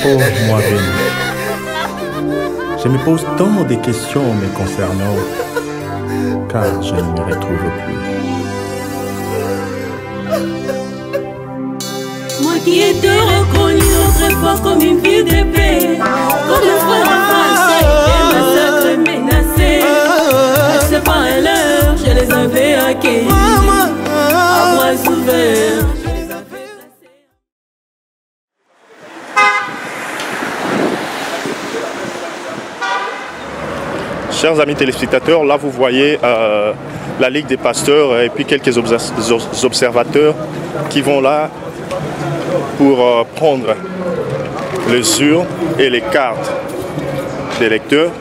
Oh, moi béni. Je me pose tant de questions me concernant, car je ne me retrouve plus. Moi qui étais reconnu autrefois comme une fille de paix, comme un frère en France, massacré, menacé. C'est pas un leurre, je les avais accueillis à bras ouverts. Chers amis téléspectateurs, là vous voyez la Ligue des pasteurs et puis quelques observateurs qui vont là pour prendre les urnes et les cartes des électeurs.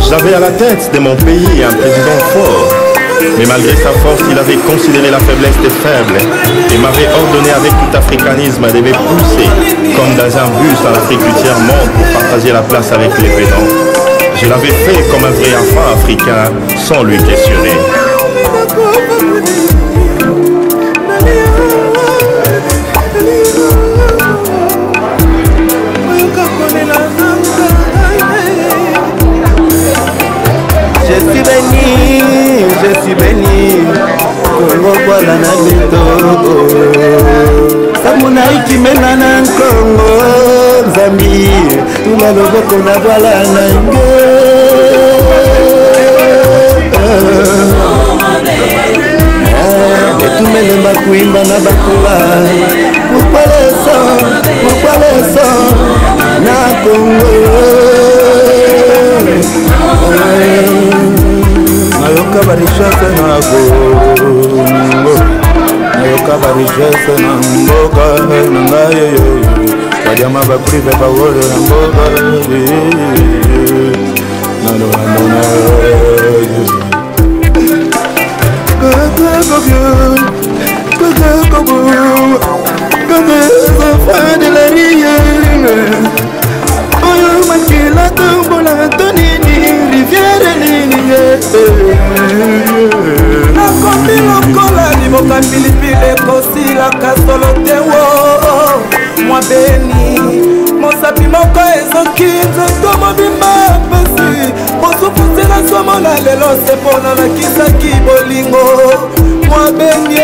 J'avais à la tête de mon pays un président fort, mais malgré sa force, il avait considéré la faiblesse des faibles et m'avait ordonné avec tout africanisme de me pousser comme dans un bus en Afrique du tiers-monde pour partager la place avec les pédants. Je l'avais fait comme un vrai enfant africain sans lui questionner. Je suis béni, Congo voilà na bitoko. Samuna ikimena na Congo, Zambi, tuna loboko na voilà na nge. Etumele makuimba na bakula, pourquoi le sang na Congo? Nayoka barishase na Congo, nayoka barishase na mboka na yo. Kadiama bakrive bawole na mboka na lo na enfants de la rivière. Oyo makila tombola tonini rivière nini. Nakomi lokola limoka pilipili kosilaka solo te wo. Mwa beni mosapi moko ezoki nzoto mobimba pasi. Mosupusela somona lelo sepona nakisaki bolingo. Mwa beni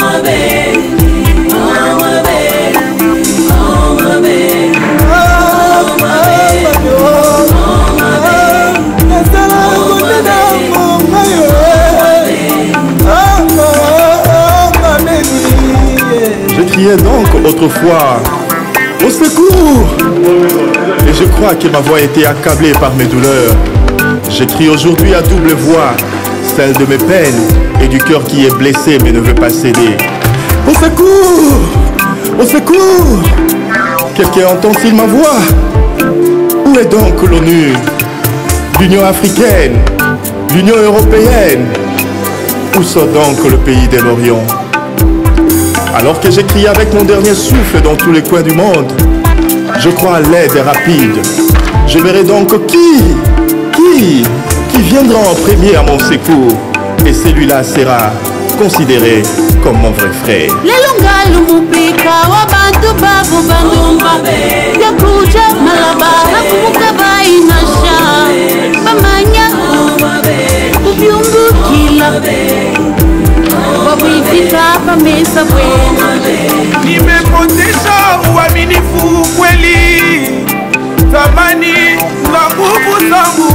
mwa beni. Je criais donc autrefois au secours, et je crois que ma voix était accablée par mes douleurs. Je crie aujourd'hui à double voix, celle de mes peines et du cœur qui est blessé mais ne veut pas céder. Au secours! Au secours! Quelqu'un entend-il ma voix? Où est donc l'ONU? L'Union africaine? L'Union européenne? Où sont donc le pays de l'Orient? Alors que j'écris avec mon dernier souffle dans tous les coins du monde, je crois à l'aide rapide. Je verrai donc qui viendra en premier à mon secours. Et celui-là sera considéré comme mon vrai frère. Nimepoteza uaminifu kweli, zamani na nguvu zangu,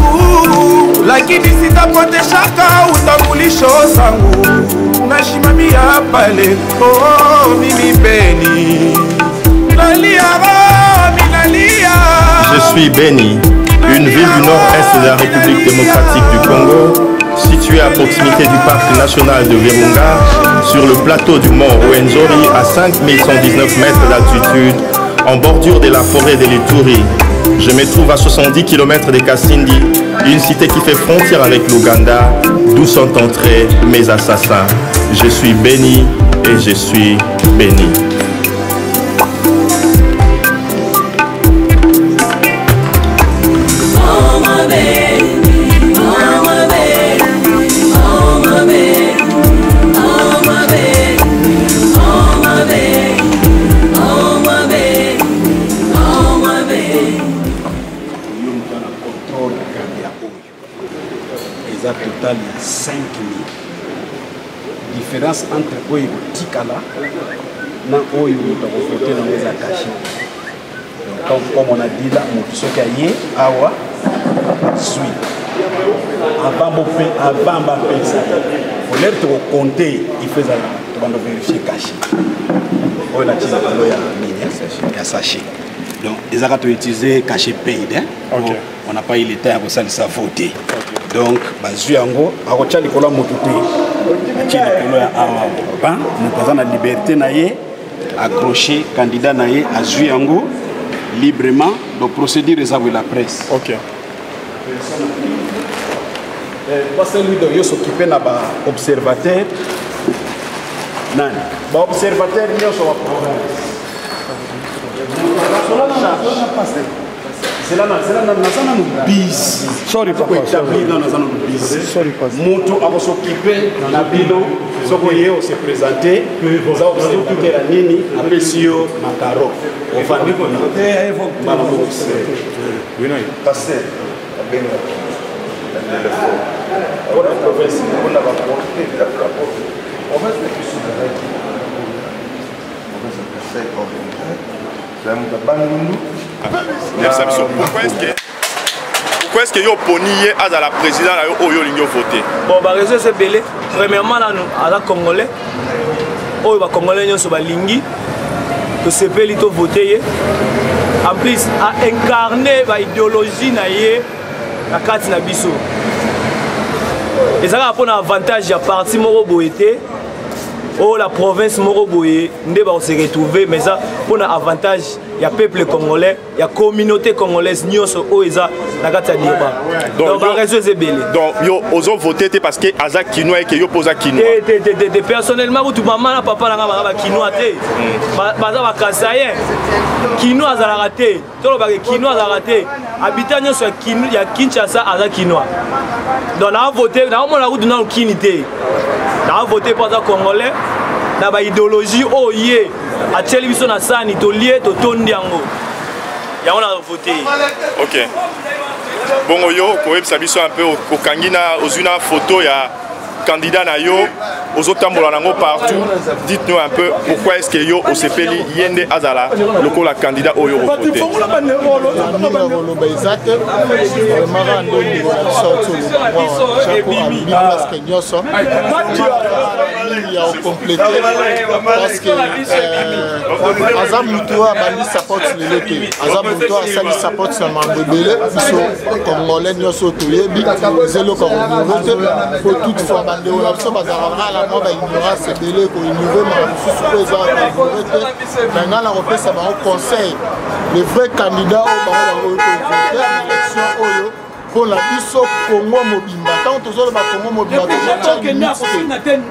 lakini sitapoteshaka utambulisho zangu. Nashimamia pale, oh mimi Beni, nalia, minalia. Je suis Beni, une ville du nord-est de la République démocratique du Congo, située à proximité du parc national de Virunga, sur le plateau du mont Rwenzori à 5119 mètres d'altitude, en bordure de la forêt de l'Ituri. Je me trouve à 70 km de Kasindi, une cité qui fait frontière avec l'Ouganda, d'où sont entrés mes assassins. Je suis béni et je suis béni. Total 5 000. Différence entre Oyo Tikala et Oyo voté dans les attachés. Comme on a dit là, ce qu'il y a, Awa, suit. Avant de ça, il faut l'air de compter, il faut vérifier caché. On a tiré il y a sachet. Donc, ils ont utilisé caché paid. On n'a pas eu le temps pour ça de voter. Donc, Bazuyango, a retiré les colons mototé. A tiré les colons à ban, nous présentons la liberté naïe, accroché candidat naïe à Zuyango librement. Donc, procédure réservée à la presse. Ok. Parce que lui doit s'occuper d'un observateur. Non, l'observateur n'y a pas c'est là dans bis. Sorry papa. Sorry papa. Monto a s'occuper na bilo sokoye on se présenter vous a observé la nini apesio makaro on va passer on a province on a porté la rapport on va se plus pourquoi est-ce que yo ponié à la présidente à yo lingo voté? Bon bah raison c'est belé. Premièrement là nous à la congolais. Oh bah congolais nous sommes lingi. Que c'est belé to voter. En plus à incarner ba idéologie na yé na carte na biso. Et ça va prendre avantage à parti moko boété. Oh la province moko boyé ndé ba se retrouver mais ça pour un avantage il y a peuple congolais, il y a communauté congolaise nyonso o eza na kata diba. Donc ba réseau c'est belé. Donc yo ozo voter parce que Azak Kinois et que yo posa Kinois. Personnellement tout maman papa na ba Kinois té. Baza ba kasayen. Kinois za la raté. To ba Kinois za raté. Habitant nyonso ya Kinshasa Azak Kinois. Donc na voter na mo la route na Kinité. Na voter pour les Congolais, na ba idéologie oyé a télévision na sani to lié to tondiango. Ya on a voté. OK. Bon yo ko yebisa biso un peu au kangina ozuna photo ya candidat na yo ozotambola nango partout. Dites-nous un peu pourquoi est-ce que yo osepeli yende azala loko la candidat oyo voté. Il a complété parce que Azam Moutoua a bali support le loté. Azam Moutoua a sali support sa mambele biso congolais nyoso toyebi zelo comme vote pour toute fois bande on a so bazara la mo ba ignorance belé ko innover ma susu ko za vote maintenant la repesa ba conseil les vrais candidats au ba voter élection oyo pour la biso Congo mobimba tant tozo ba Congo mobimba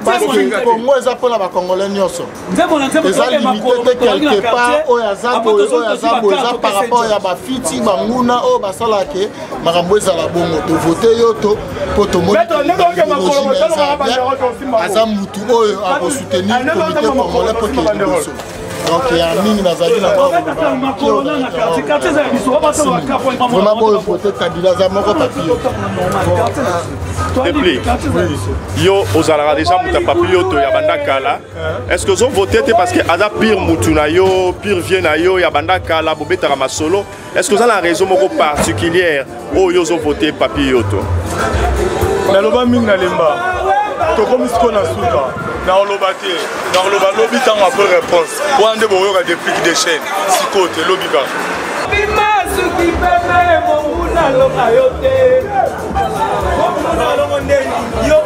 parce que Congo eza pour la ba congolais nyoso eza limité quelque part o ya zabo eza par rapport ya ba fiti banguna o basala ke makambo eza la bongo to voter yo to po to moni eza mutu oyo a soutenir comité congolais pour que donc il y a un mini nazali na vraiment bon voter candidat za moko papier depuis yo ozalaka déjà muta papier to ya banda kala est-ce que vous voté parce que ada pire mutuna yo pire vie na yo ya banda kala bobetaka masolo est-ce que vous avez une raison moko particulière o yo zo voter papier yo to na loba mingi na lemba to comme ce qu'on a souka na olobate na oloba lobi tango après réponse pour ande boyoka depuis des chaînes si côté lobika bimasu ki bebe mo na loka yote yo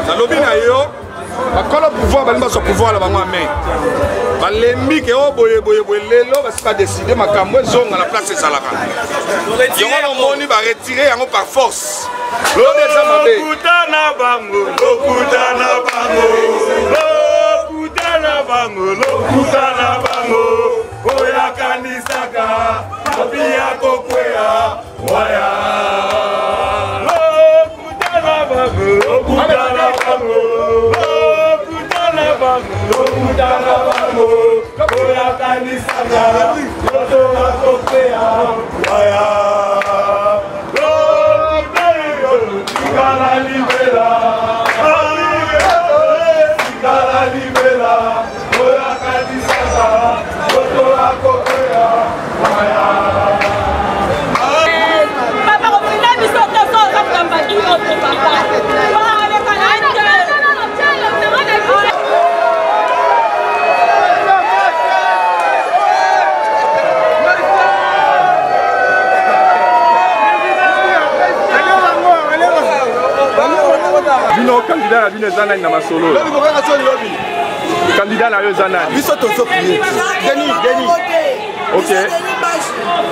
na lobi na yo bakolo pouvoir balimba so pouvoir la bango amen balembi ke o boye lelo basi ba décider makambo ezonga na place ezalaka yango nomoni ba retirer yango par force lelo eza mabe lokutana bango oya kanisaka abia kokwea waya lokutana bango oya kanisaka abia kokwea waya Sikala libela, oya kanisaka, oto akokea, waya. Papa, au final, nous sommes tous en train de battre notre papa. Bino candidat na bino ezana na masolo. Candidat na yo ezana. Biso tozo prier. Denis.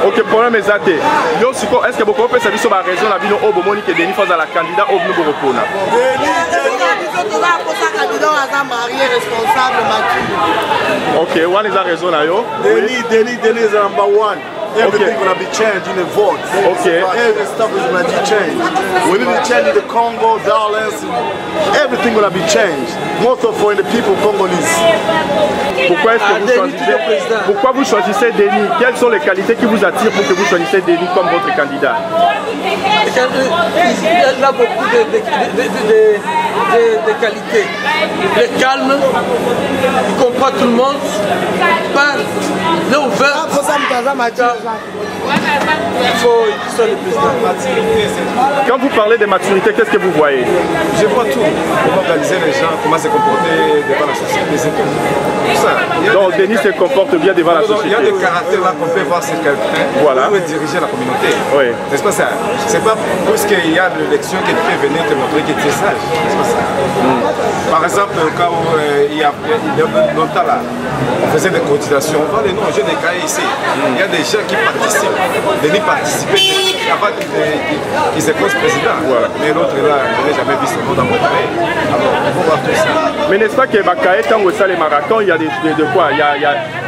Ok, problème ezate. Yo siko est-ce que beaucoup peut savoir sur la raison la bino o bomoni que Denis faza la candidat au bino bokona. Ok, one is la raison na yo. Denis is number one. Everything gonna be changed in the vote. Okay. Every stuff is gonna be changed. We need to change the Congo, dollars, everything gonna be changed. Most of the people Congolese. Pourquoi est-ce que vous choisissez Pourquoi vous choisissez Denis? Quelles sont les qualités qui vous attirent pour que vous choisissez Denis comme votre candidat? Il a beaucoup de qualités. Il est calme, il comprend tout le monde, il parle, il est ouvert. Il faut qu'il soit le président. Quand vous parlez de maturité, qu'est-ce que vous voyez? Je vois tout. Comment organiser les gens, comment se comporter devant la société, c'est tout. Donc Denis se comporte bien devant la société. Il y a des caractères là qu'on peut voir sur quelqu'un voilà. Pour diriger la communauté. Oui. N'est-ce pas ça? C'est pas parce qu'il y a de l'élection que tu peux venir te montrer que tu es sage. N'est-ce pas ça? Par exemple, quand il y a longtemps là, on faisait des cotisations, on voit les noms jeunes des cas ici. Il y a des gens qui participent. Denis participait avant qu'ils se posent président. Voilà. Mais l'autre là, je n'ai jamais vu son nom dans mon pays. Alors, il faut voir tout ça. Mais n'est-ce pas que Bakaé, quand on les marathons, il y a de quoi? Il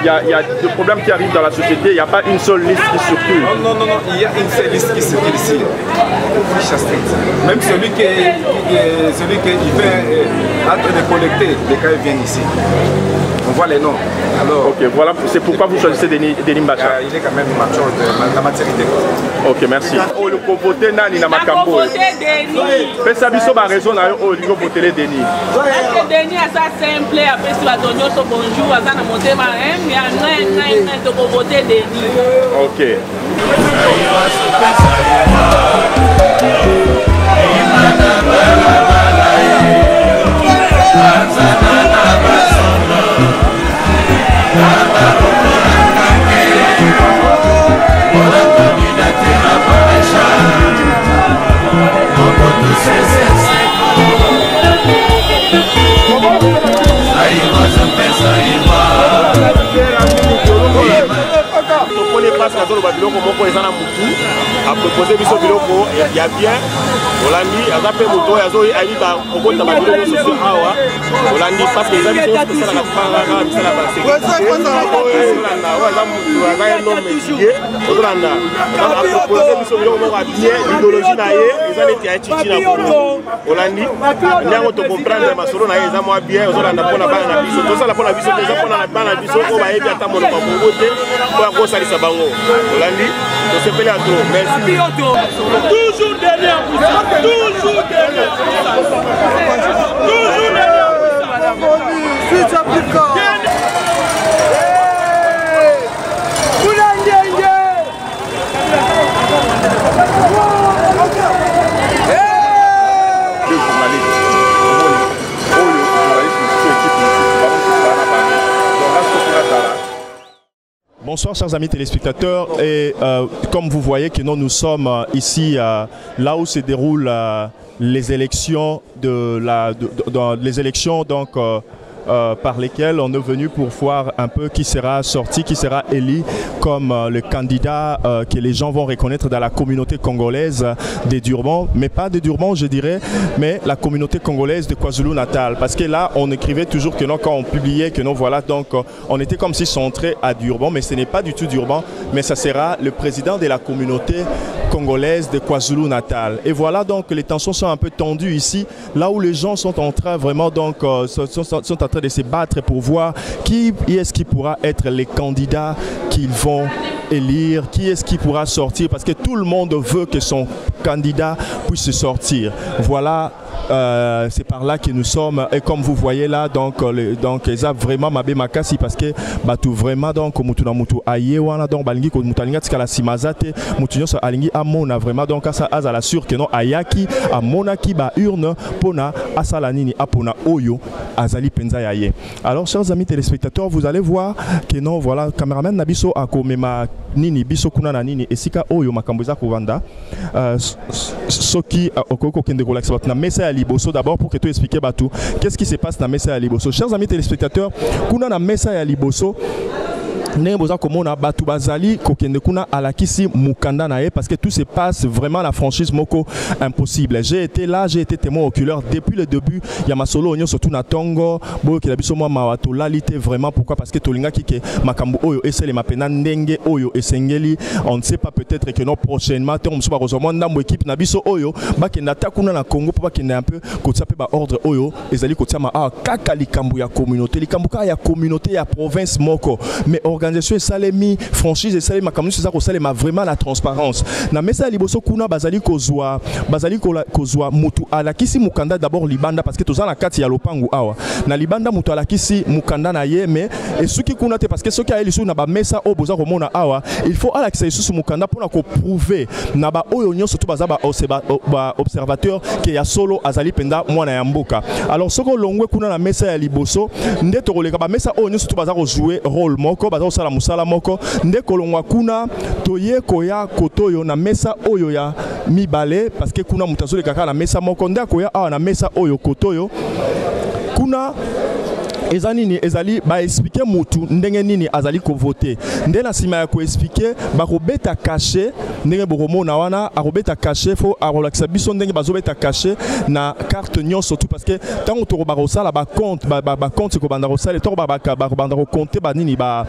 y a des problèmes qui arrivent dans la société, il n'y a pas une seule liste qui circule. Non, il y a une seule liste qui circule ici. Même celui qui veut entre de collecter, les cas viennent ici. On voit les noms. Alors, ok, voilà, c'est pourquoi vous choisissez Denis Mbacha. Il est quand même mature de la maturité. Ok, merci. Oh, le voter Nani na makambo. Mais ça biso ba raison na yo oh, il faut voter Denis. Parce que Denis a ça simple après si va donner son bonjour, ça na monter ma mais un de voter Denis. Ok. a proposé biso biloko ya bien Olandi aza pe moto yazo ali ba okota ba biloko soso awa Olandi parce que ils ont fait ça la panga misala ba sécurité Olanda aza moto aza un homme étudié Olanda a proposé biso biloko moko bien l'idéologie na ye ezali ya chichi na Congo Olandi ndango to comprendre masolo na ye eza mo bien Olanda pona bana na biso to sala pona biso eza pona na bana biso ko ba yebi ata mono ba Congo te ko ko salisa bango Olandi to sepele à trop merci toujours derrière vous toujours derrière Bonsoir chers amis téléspectateurs et comme vous voyez que nous sommes ici là où se déroulent les élections les élections donc par lesquelles on est venu pour voir un peu qui sera sorti, qui sera élu comme le candidat que les gens vont reconnaître dans la communauté congolaise des Durban, mais pas des Durban je dirais, mais la communauté congolaise de KwaZulu-Natal, parce que là on écrivait toujours que non, quand on publiait que non, voilà, donc on était comme si centré à Durban, mais ce n'est pas du tout Durban, mais ça sera le président de la communauté congolaise de KwaZulu-Natal. Et voilà donc les tensions sont un peu tendues ici, là où les gens sont en train vraiment donc sont en train de se battre pour voir qui est-ce qui pourra être les candidats qu'ils vont élire, qui est-ce qui pourra sortir, parce que tout le monde veut que son candidat puisse sortir. Voilà, c'est par là que nous sommes, et comme vous voyez là, donc ils ont vraiment mabé makasi parce que tout vraiment donc mutuna mutu aye wana donc balingi ko mutalinga tikala simazate mutunyo so alingi amona vraiment donc asa azala sûr que non ayaki amonaki ba urne pona asala nini apona oyo azali penza yaye. Alors chers amis téléspectateurs, vous allez voir que non, voilà, caméraman nabiso akomema nini biso kuna na nini esika oyo makambo za kovanda soki okoko kende relax na mesa ya liboso d'abord pour que tu expliques batou qu'est-ce qui se passe na mesa ya liboso. Chers amis téléspectateurs, kuna na mesa ya liboso ndenge boza komona batu bazali kokende kuna alakisi mukanda na ye parce que tout se passe vraiment la franchise moko impossible. J'ai été là, j'ai été témoin oculaire depuis le début ya masolo onyo surtout na tongo boyo ke biso mwa mawato lalité vraiment. Pourquoi? Parce que tolinga kike makambo oyo esele mapena ndenge oyo esengeli, on ne sait pas, peut-être que non prochainement te msuba rozomwa ndambo équipe na biso oyo bakenda takuna na Congo pour bakenda un peu kotia pe ba ordre oyo ezali kotia ma kaka likambo ya communauté ya province moko, mais organisation salemi franchise salemi makambo ça ko salema vraiment la transparence na mesa liboso kuna bazali kozwa mutu alakisi mukanda d'abord libanda parce que toza na kati ya lopangu awa na libanda mutu alakisi mukanda na ye, mais et soki kuna te parce que soki aeli su na ba mesa o boza komona awa il faut alakisa su mukanda pour na ko prouver na ba oyo nyonso to baza ba observateur que ya solo azali penda mwana ya mboka. Alors soko longwe kuna na mesa ya liboso nde to koleka ba mesa oyo nyonso to baza ko jouer rôle moko baza sala musala moko nde kolongwa kuna toye koya kotoyo na mesa oyo ya mibale parce que kuna mutazole kaka na mesa moko nde koya awa na mesa oyo kotoyo kuna ezanini ezali ba expliquer mutu ndenge nini azali ko voter nde na sima ya ko expliquer ba ko beta caché ndenge bokomona wana akobeta caché fo arolakisa biso ndenge bazobeta caché na carte nyonso surtout parce que tant to ba rosala ba compte ko banda rosala to ba banda ko compter ba nini ba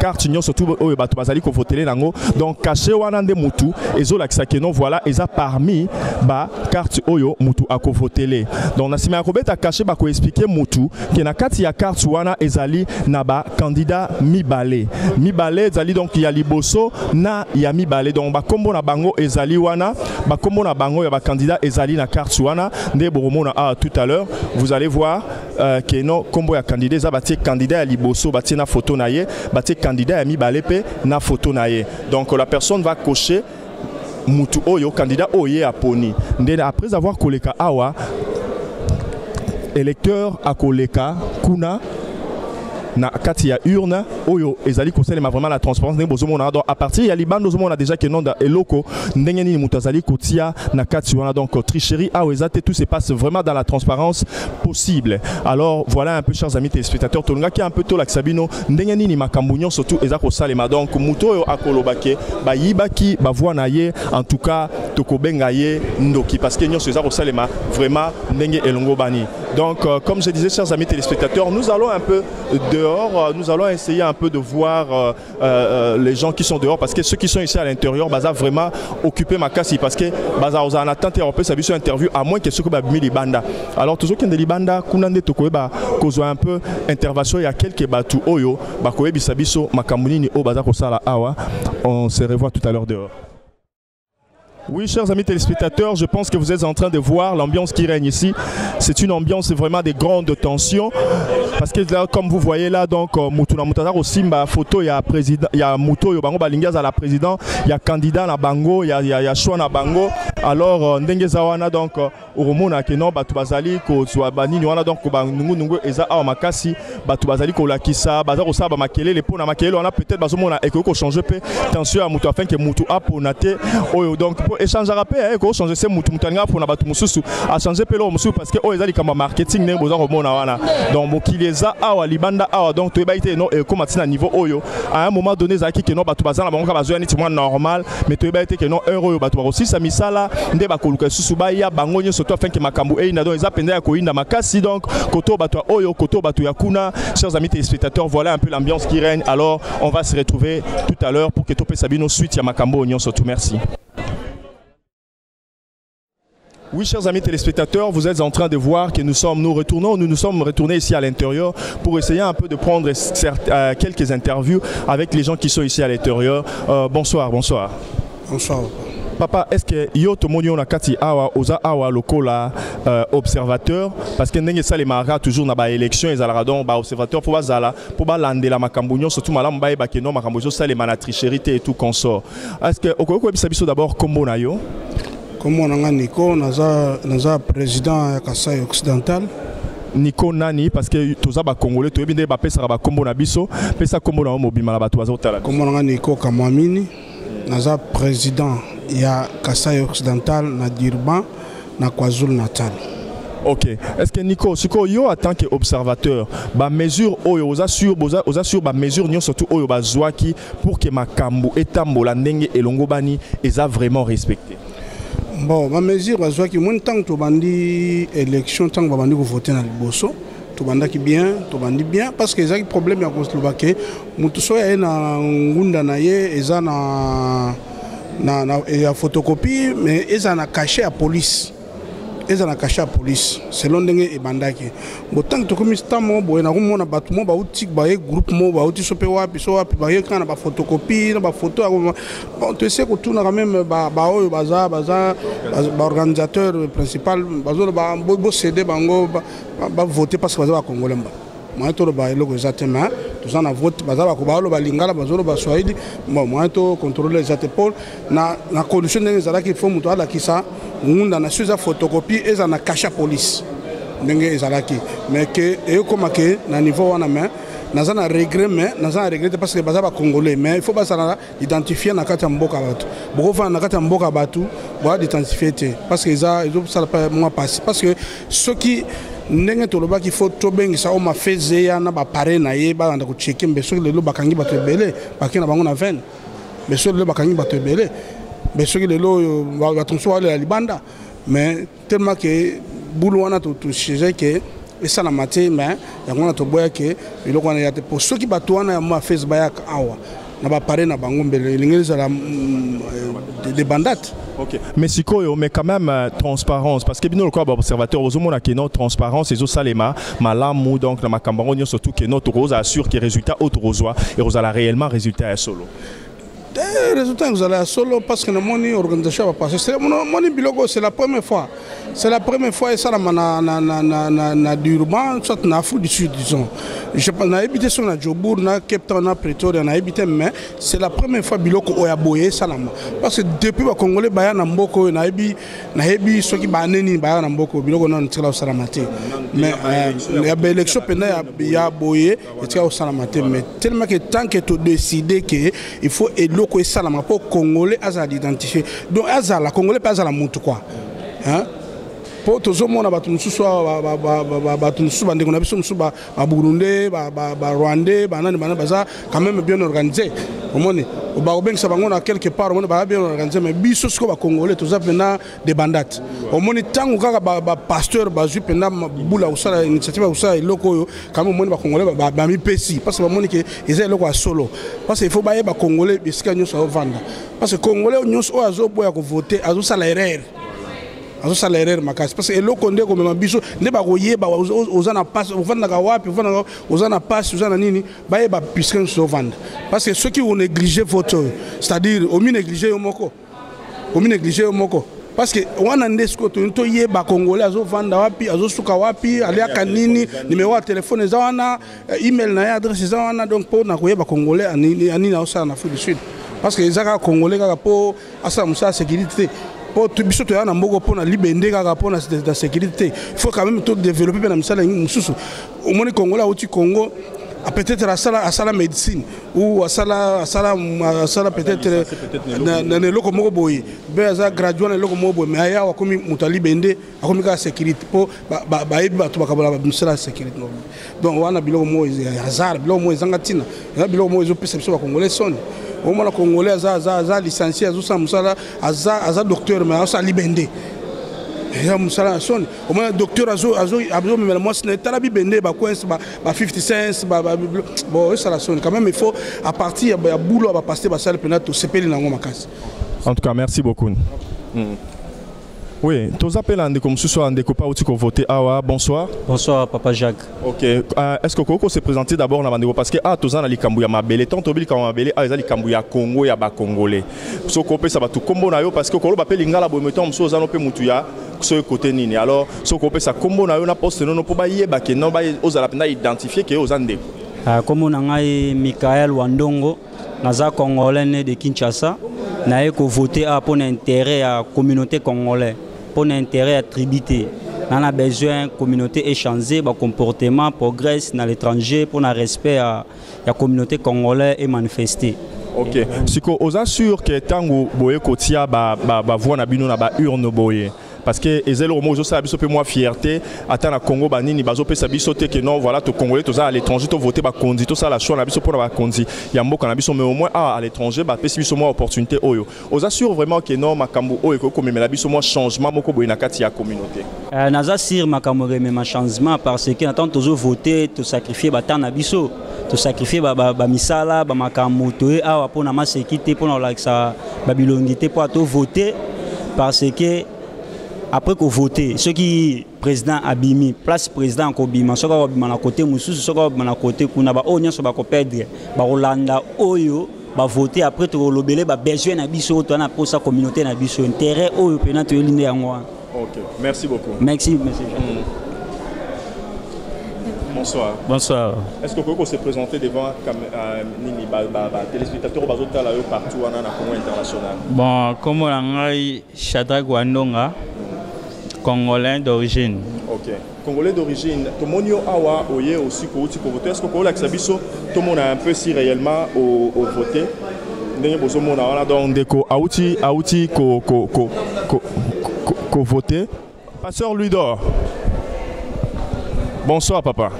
carte nyonso surtout oyo bato bazali ko voter nango, donc caché wana nde mutu ezolakisa que non voilà eza parmi ba carte oyo mutu ako voter. Donc na sima ya ko beta caché ba ko expliquer mutu que na kati ya carte wana ezali na ba candidat mibale ezali donc ya liboso na ya mibale, donc ba kombo na bango ezali wana ba kombo na bango ya ba candidat ezali na carte wana nde boromona tout à l'heure vous allez voir que non kombo ya candidat za batie candidat ya liboso batie na photo na ye batie candidat ya mibale pe na photo na ye, donc la personne va cocher mutu oyo candidat oye aponi nde après avoir koleka awa électeur à koleka kuna na kati ya urne oyo ezali kosalema vraiment la transparence ndenge bozomona donc à partir ya libanda bozomona déjà que non da eloko ndenge nini mutu azali kotia na kati wana, donc tricherie a ezate tout se passe vraiment dans la transparence possible. Alors voilà un peu chers amis téléspectateurs tolunga ki un peu to la sabino ndenge nini makambo nyonso surtout eza kosalema, donc mutu oyo akolobake ba yibaki ba voix na ye en tout cas tokobenga ye ndoki parce que nyonso eza kosalema vraiment ndenge elongo bani. Donc comme je disais chers amis téléspectateurs, nous allons un peu dehors, nous allons essayer un peu de voir les gens qui sont dehors parce que ceux qui sont ici à l'intérieur baza vraiment occupé makasi parce que baza en attente européenne ça une interview à moins que ceux qui babimi libanda. Alors toujours qu'il y a des libanda kunande tokoeba kozwa un peu intervention il y a quelques batu oyo bakoyebi sabiso makamuni ni o baza kosala awa. On se revoit tout à l'heure dehors. Oui, chers amis téléspectateurs, je pense que vous êtes en train de voir l'ambiance qui règne ici. C'est une ambiance vraiment de grande tension. Parce que là, comme vous voyez là, donc, Mutuna Mutazar aussi, photo, il y a président, il y a Muto, il y a Bango Balingaz à la président, il y a candidat à Bango, il y a choix à Bango. Alors, Ndenge Zawana, donc, Urumona Keno, Batubazali, Kozwabani, Nuana, donc, Nungu, Eza, Amakasi, Batubazali, Kolakisa, Bazar Osa, Bamakele, les pots, Namakele, on a peut-être Bazomona et qu'on change peu. Attention à Mutu afin que Mutu a pour Nate. Donc, pour échanger après, qu'on change ces Mutu Mutanga pour Nabatu Mususu, à changer Pelo Musu parce que Oezali comme marketing, n'est pas Romona. Donc, qui les a, Awa, Libanda, Awa, donc, tu es baité, non, et comme à niveau Oyo. À un moment donné, Zaki, que non, Batubazan, la banque a besoin de normal, mais tu es baité, que non, euro, Batu aussi, Samisala, Ndebakoluka, Susubaya, Bangonio, surtout afin que Makambu, et Nado, ils appellent à Koïna, Makasi, donc, Koto, Batu Oyo, Koto, Batu Yakuna. Chers amis téléspectateurs, voilà un peu l'ambiance qui règne. Alors, on va se retrouver tout à l'heure pour que Topé Sabino suite à Makambo Oignon surtout. Merci. Oui, chers amis téléspectateurs, vous êtes en train de voir que nous sommes retournés ici à l'intérieur pour essayer un peu de prendre quelques interviews avec les gens qui sont ici à l'intérieur. Bonsoir. Bonsoir. Papa, est-ce que yo to moni on a kati awa oza awa lokola observateur parce que ndenge ça les mara toujours na ba élection et aladon ba observateur pour bazala pour ba landela makambunyo surtout malam ba ba keno makambunyo ça les mana tricherie et tout consort. Est-ce que okoko bisa biso d'abord kombo na yo? Kombo na Nico naza président Kasai occidental. Nico nani parce que toza ba congolais to binde ba pesa ba kombo na biso pesa kombo na mobima na bato azotala. Kombo na Nico Kamamini naza président il y a Kasai occidental na Durban na KwaZulu Natal. Ok. Est-ce que Nico, yo en tant qu'observateur, ba mesure oyo oza sur ba mesure nyon surtout oyo ba zwaki pour que makambo etambola ndenge elongo bani eza vraiment respecté. Bon, ma mesure ba zwaki mon tant to bandi élection tant ba bandi ko voter na liboso. To bandaki bien, to bandi bien parce que ezaki problème ya Koslovake, mutu so ya na ngunda na ye eza na photocopie mais ils en a caché à police. Ils en a caché à police. Selon ndenge e bandaki. Botant to comme stamo bo na rumona batumo ba utik ba groupe mo ba uti sope wapi so wapi ba kana ba photocopie na ba photo bon tu sais que tout na quand même ba oyo baza organisateur principal bazo ba bo céder bango ba voter parce que baza ba congolais ba. Moi to ba eloko exactement tous en vote bazaba ko ba lo ba lingala bazolo ba swahili moi to contrôler les épaules na condition ndenge zala ki faut muto ala kisa ngunda na suza photocopie et na cache police ndenge ezalaki mais que et comme que na niveau wana mais naza na regret parce que bazaba congolais mais il faut pas ça identifier na kati ya mboka batu boko fa na kati ya mboka batu bo identifier parce que ça ça pas moi passer parce que ceux qui ndenge toloba qu'il faut tobengisa o mafeze ya na ba pare na ye ba anda ko checker mbeso lelo bakangi bato ebele bakina bango na veine mbeso lelo bakangi bato ebele mbeso lelo batonso wale la libanda mais tellement que boulou wana to chez que et ça la maté mais yango na to boya que eloko wana ya te pour ceux qui bato wana ya mafeze ba ya awa na ba pare na bango mbele lingeli la des bandates. Ok, mais mais quand même transparence parce que bien le corps observateur aux hommes qui non transparence et aux salema malamu donc dans ma campagne surtout que notre rose assure que résultat autre rosois et rose la réellement résultat à solo. Résultat vous allez à solo parce que mon organisation va passer c'est mon bilogo c'est la première fois et ça na Durban soit na Afrique du Sud disons je pense na habité sur na Jobour na Cape Town na Pretoria na habité mais c'est la première fois bilogo oya boye salama parce que depuis ba congolais baya na mboko na hebi soki ba neni baya na mboko bilogo na ntila salamate mais ya ba élection pena ya boye ntila salamate mais tellement que tant que tu décider que il faut loko salama pour congolais azala identifier donc azala congolais pas azala mutu quoi hein pour tous au monde batu mususu batu mususu bandeko na biso mususu ba burundais ba rwandais banani baza quand même bien organisé au monde au ba obeng sa bango na quelque part au monde ba bien organisé mais biso siko ba congolais tous apena des bandates au monde tango kaka ba pasteur ba ju pena bula usala initiative usala loko quand même monde ba congolais ba mi pesi parce que ba monde que ils est loko a solo parce qu'il faut ba congolais bisika nyoso vanda parce que congolais nyoso azo boya ko voter azo sala erreur azo sala erreur makasi parce que eloko ndeko mema biso nde ba koyeba ozana passe ovanda ka wapi ovanda ozana passe ozana nini ba yeba puisque so vanda parce que ceux qui ont négligé votre c'est-à-dire au mieux négligé yomoko komi négligé moko parce que wana ndesko to yeba congolais azo vanda wapi azo suka wapi aliaka nini numéro ya téléphone eza wana email na adresse eza wana donc po na koyeba congolais ani na osala na Afrique du Sud parce que ezaka congolais kaka po asa musa sécurité po biso to yana mboko po na libende kaka po na sécurité il faut quand même tout développer na misala mususu au moins congolais au Congo peut-être à la médecine ou à la peut-être dans les locaux moboy beza gradué dans les locaux moboy mais aya wa komi mutali bende akomi ka sécurité po ba eba to bakabala ba misala sécurité donc wana biloko mo hasard biloko mo zangatina biloko mo zo perception ba congolais son au moins la congolais za licencié azo sa musala aza docteur mais azo libende au moins docteur azo mais moi ce n'est pas bibende ba coince ba 50 cents bon ça la sonne quand même il faut à partir ya boulot ba passer ba salle penato sepeli nango makasi. En tout cas merci beaucoup. Oui, tous appels en comme ce soir en découpant où tu peux voter. Ah bonsoir. Bonsoir Papa Jacques. Ok. Est-ce que Koko s'est présenté d'abord dans Bandeko parce que tous en ali Kambouya Mabele, tant Tobil Kamabele, ah ali Kambouya Congo ya ba Congolais. So Kopé ça va tout combo na yo parce que Kolo ba appelle Lingala bo metom so za no pe mutuya ce côté nini. Alors so Kopé ça combo na yo na poste non po ba yeba ke non ba ozala pena identifier ke ozande. Comme on a Michael Wandongo, naza Congolais né de Kinshasa, na ye ko voter pour l'intérêt à communauté congolaise. Pour l'intérêt attribué. On a besoin de la communauté échanger, de comportement, progresse dans l'étranger pour le respect à la communauté congolaise et manifester. Ok. Si vous assure que tant que vous avez voix na bino na ba urne boye parce que ezelo mo zo sa biso pe moi fierté ata na Congo banini bazo pe sa biso te que non voilà to congolais to à l'étranger to voter ba kondi to ça la choix na biso pour ba kondi ya mboka na biso mais au moins à l'étranger ba pe biso moi opportunité oyo aux assure vraiment que non makambo oyo ko komemela biso moi changement moko boye na kati ya communauté naza sir makambo remema changement parce que attend toujours voter to sacrifier ba temps na biso to sacrifier ba misala ba makambo to e awa pona ma sécurité pona la ça ba bilongité pour to voter parce que après qu'on vote, ceux qui président Abimi, place président Kobima, ceux qui ont côté Moussou, ceux qui ont côté Kunaba, Onya, ceux qui ont perdre, Rolanda, Oyo, voter après tout le belé, besoin d'abisso, tu as pour sa communauté d'abisso, intérêt, Oyo, pénal, tu es l'indé en moi. Ok, merci beaucoup. Merci. Bonsoir. Bonsoir. Est-ce que vous pouvez se présenter devant téléspectateurs partout en Congo international? Bon, comme on a Shadrack Wandonga, Congolais d'origine. Ok. Congolais d'origine. Tout le monde a aussi voter. Est-ce que vous avez tout le monde a un peu si réellement au voter? Donc, Aouti, voter. Passeur Ludor. Bonsoir papa.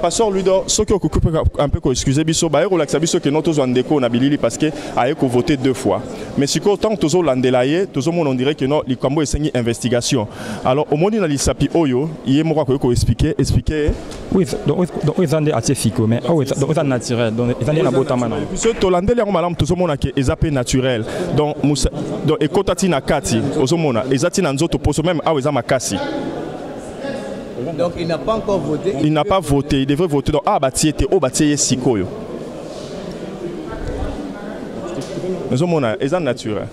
Passeur Ludor, ce qui occupe un peu, excusez biso, bah relax biso que nous tous en déco na bilili parce que aye ko voté 2 fois. Mais si tant que tous l'andelaye, tous on dirait que non, les cambo est une investigation. Alors au moment où il s'appuie oyo, il est moi ko expliquer. Oui, donc ils ont des artifices, mais donc ils ont naturel, donc ils ont des nabotamana. Puisque to landele en malam tous on a que ezapé naturel. Donc ekotati na kati, ozomona, ezati na nzoto poso même aweza makasi. Donc il n'a pas encore voté. Il n'a pas voté, il devrait voter. Donc, Sikoyo. Nous sommes en naturel.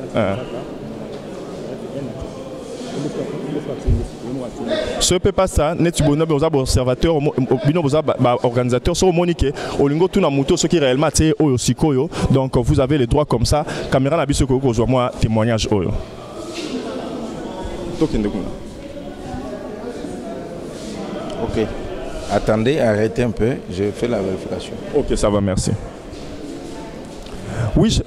Ce n'est pas ça, nous sommes observateurs, organisateurs, sur Monique, au lingo tout na muto, ce qui réellement est au Sikoyo. Donc vous avez les droits comme ça. Caméra n'a pas besoin de moi témoignage. Ok. Attendez, arrêtez un peu, je fais la vérification. Ok, ça va, merci. Oui,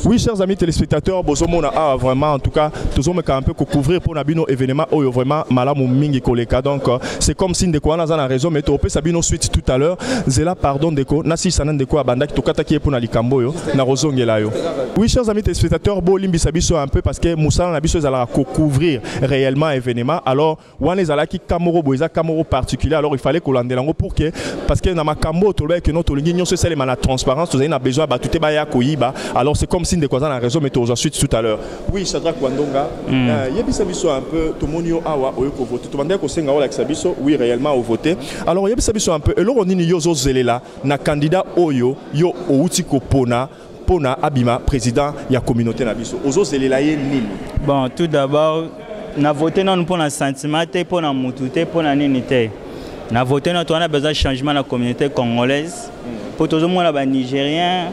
oui, chers amis téléspectateurs, vraiment, en tout cas, tous on un peu couvrir pour Nabino événement où vraiment malade ou mingi koleka. Donc c'est comme si ndeko na zana raison mais to pe sabino suite tout à l'heure. Zela pardon ndeko nasi sanan ndeko abanda to kataki pour na likambo yo na rozongela yo. Oui, chers amis téléspectateurs, bo limbi sabiso un peu parce que Moussa na biso zala couvrir réellement événement. Alors wan les alaki kamoro boisa kamoro particulier. Alors il fallait qu'on landelango pour que parce que na makambo to le que notre ligne nyonso c'est la transparence, vous avez besoin ba tout ba ya koyiba. Alors c'est comme si Tinde quoi la raison mais tu as suite tout à l'heure. Oui, Shadrack Wandonga. Yebisa biso un peu tout monio awa oyoko voter. Tu mandé ko senga wala sabiso oui réellement au voter. Alors yebisa biso un peu et loro nini yozo zelela na candidat oyo yo outi ko pona abima président ya communauté na biso. Ozo zelela ye nini? Bon, tout d'abord na voter non pour un sentiment pour un mututé pour un unité. Na voter non on a besoin de changement dans la communauté congolaise. Pour tout le monde là nigérien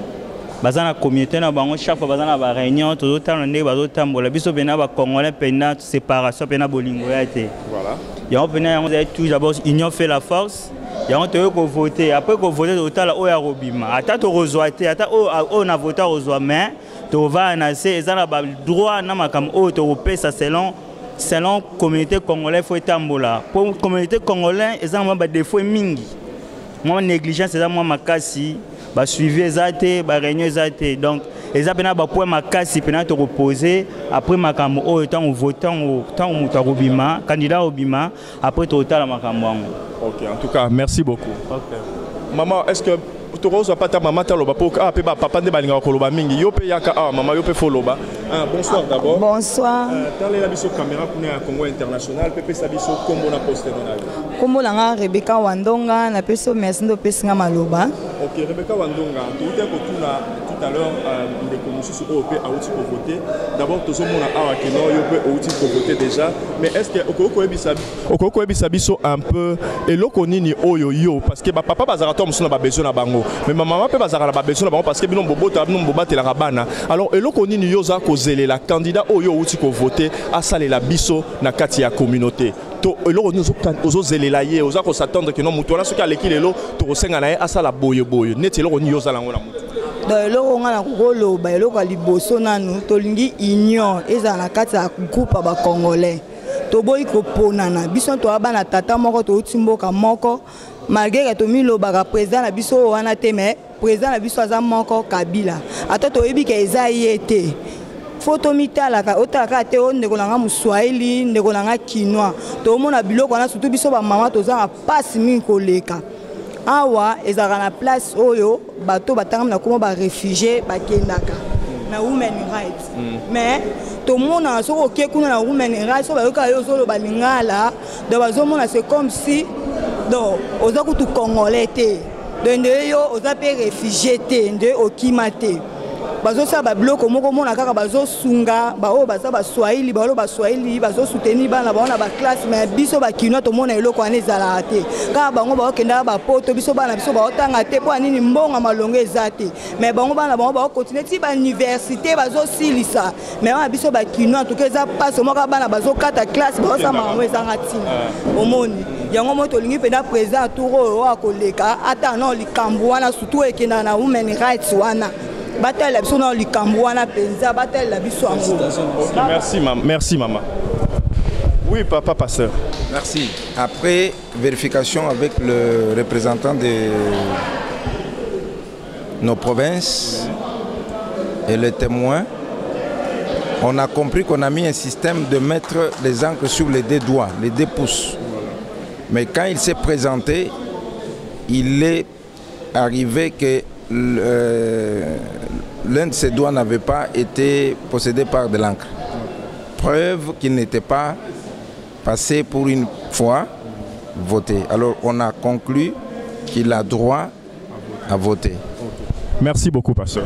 bazana la communauté na bango chaque fois bazana ba réunion tout le temps ndé bazo tambola biso bena ba congolais pena séparation pena bolingo ya été. Voilà. Ya on pena on a tout d'abord union fait la force. Ya on te ko voter après ko voter total o ya robima. Ata to rezoité ata o na voter rezoa mais to va na c'est ezana ba droit na makam o to pesa selon communauté congolaise faut tambola. Pour communauté congolaise ezana ba défaut mingi. Moi négligence c'est moi makasi ba suivi ezate ba réunion ezate donc ezapena ba point makasi pena te reposer après makambo o temps votant temps muta robima candidat obima après total makambo. OK, en tout cas merci beaucoup. OK. Maman, est-ce que tu reçois pas ta maman ta loba pour papa de balinga ko loba mingi yo pe yaka maman yo pe fo loba. Bonsoir d'abord. Bonsoir. Dans la biso caméra pour na Congo international pepe sabiso kombo na poste na la. Kombo langa Rebecca Wandonga na peso merci ndo pesinga maloba. OK, Rebecca Wandonga, tu étais tout à l'heure des commissions européennes à outil pour voter. D'abord tout le monde a que non yo pe outil pour voter déjà, mais est-ce que okoko ebisa biso un peu et loko nini oyo yo parce que papa bazara to musuna ba besoin na bango. Mais maman pe bazara na ba besoin na bango parce que bino mbobota bino mbobatela rabana. Alors eloko nini yo za kozele la candidat oyo outi ko voter asale la biso na kati ya communauté. To eloko nini ozo zelela ye oza ko s'attendre que non muto na soki aleki lelo to kosenga na ye asala boye neti eloko nini yo za lango na muto. Donc eloko ngana koloba eloko liboso nanu tolingi union eza na kati ya groupe ba congolais. Toboyi ko ponana biso to abana tata moko to utimboka moko malgré to milobaka président na biso wana te mais président na biso aza moko Kabila ata to yebi ke eza yete photo mitala ka otaka te on ndeko nanga muswahili ndeko nanga kinwa to mona biloko na surtout biso ba mama to za passe min koleka awa ezaka na place oyo bato batanga na komo ba réfugié bakendaka na women rights mais to mona soko ke kuna na women rights so ba yoka yo solo balingala do bazomona c'est comme si donc oza kutu congolais te donc yo oza pe réfugié te nde okimate bazo sa ba bloko moko mona kaka bazo sunga ba o baza ba swahili ba lo ba swahili bazo soutenir bana ba na ba classe mais biso ba kino to mona eloko anezala te ka bango ba okenda ba poto biso bana biso ba otanga te po anini mbonga malongo ezate mais bango bana bango ba continuer ti ba université bazo silisa mais ba biso ba kino en tout cas za passe moka bana bazo kata classe ba sa mango ezanga tina omoni yango moto lingi pena président touro akoleka ata non likambo wana surtout ekenda na women rights wana. Merci maman. Oui papa pasteur. Merci. Après vérification avec le représentant de nos provinces et les témoins, on a compris qu'on a mis un système de mettre les encres sur les deux doigts, les deux pouces. Mais quand il s'est présenté, il est arrivé que l'un de ses doigts n'avait pas été possédé par de l'encre. Preuve qu'il n'était pas passé pour une fois voté. Alors on a conclu qu'il a droit à voter. Merci beaucoup, pasteur.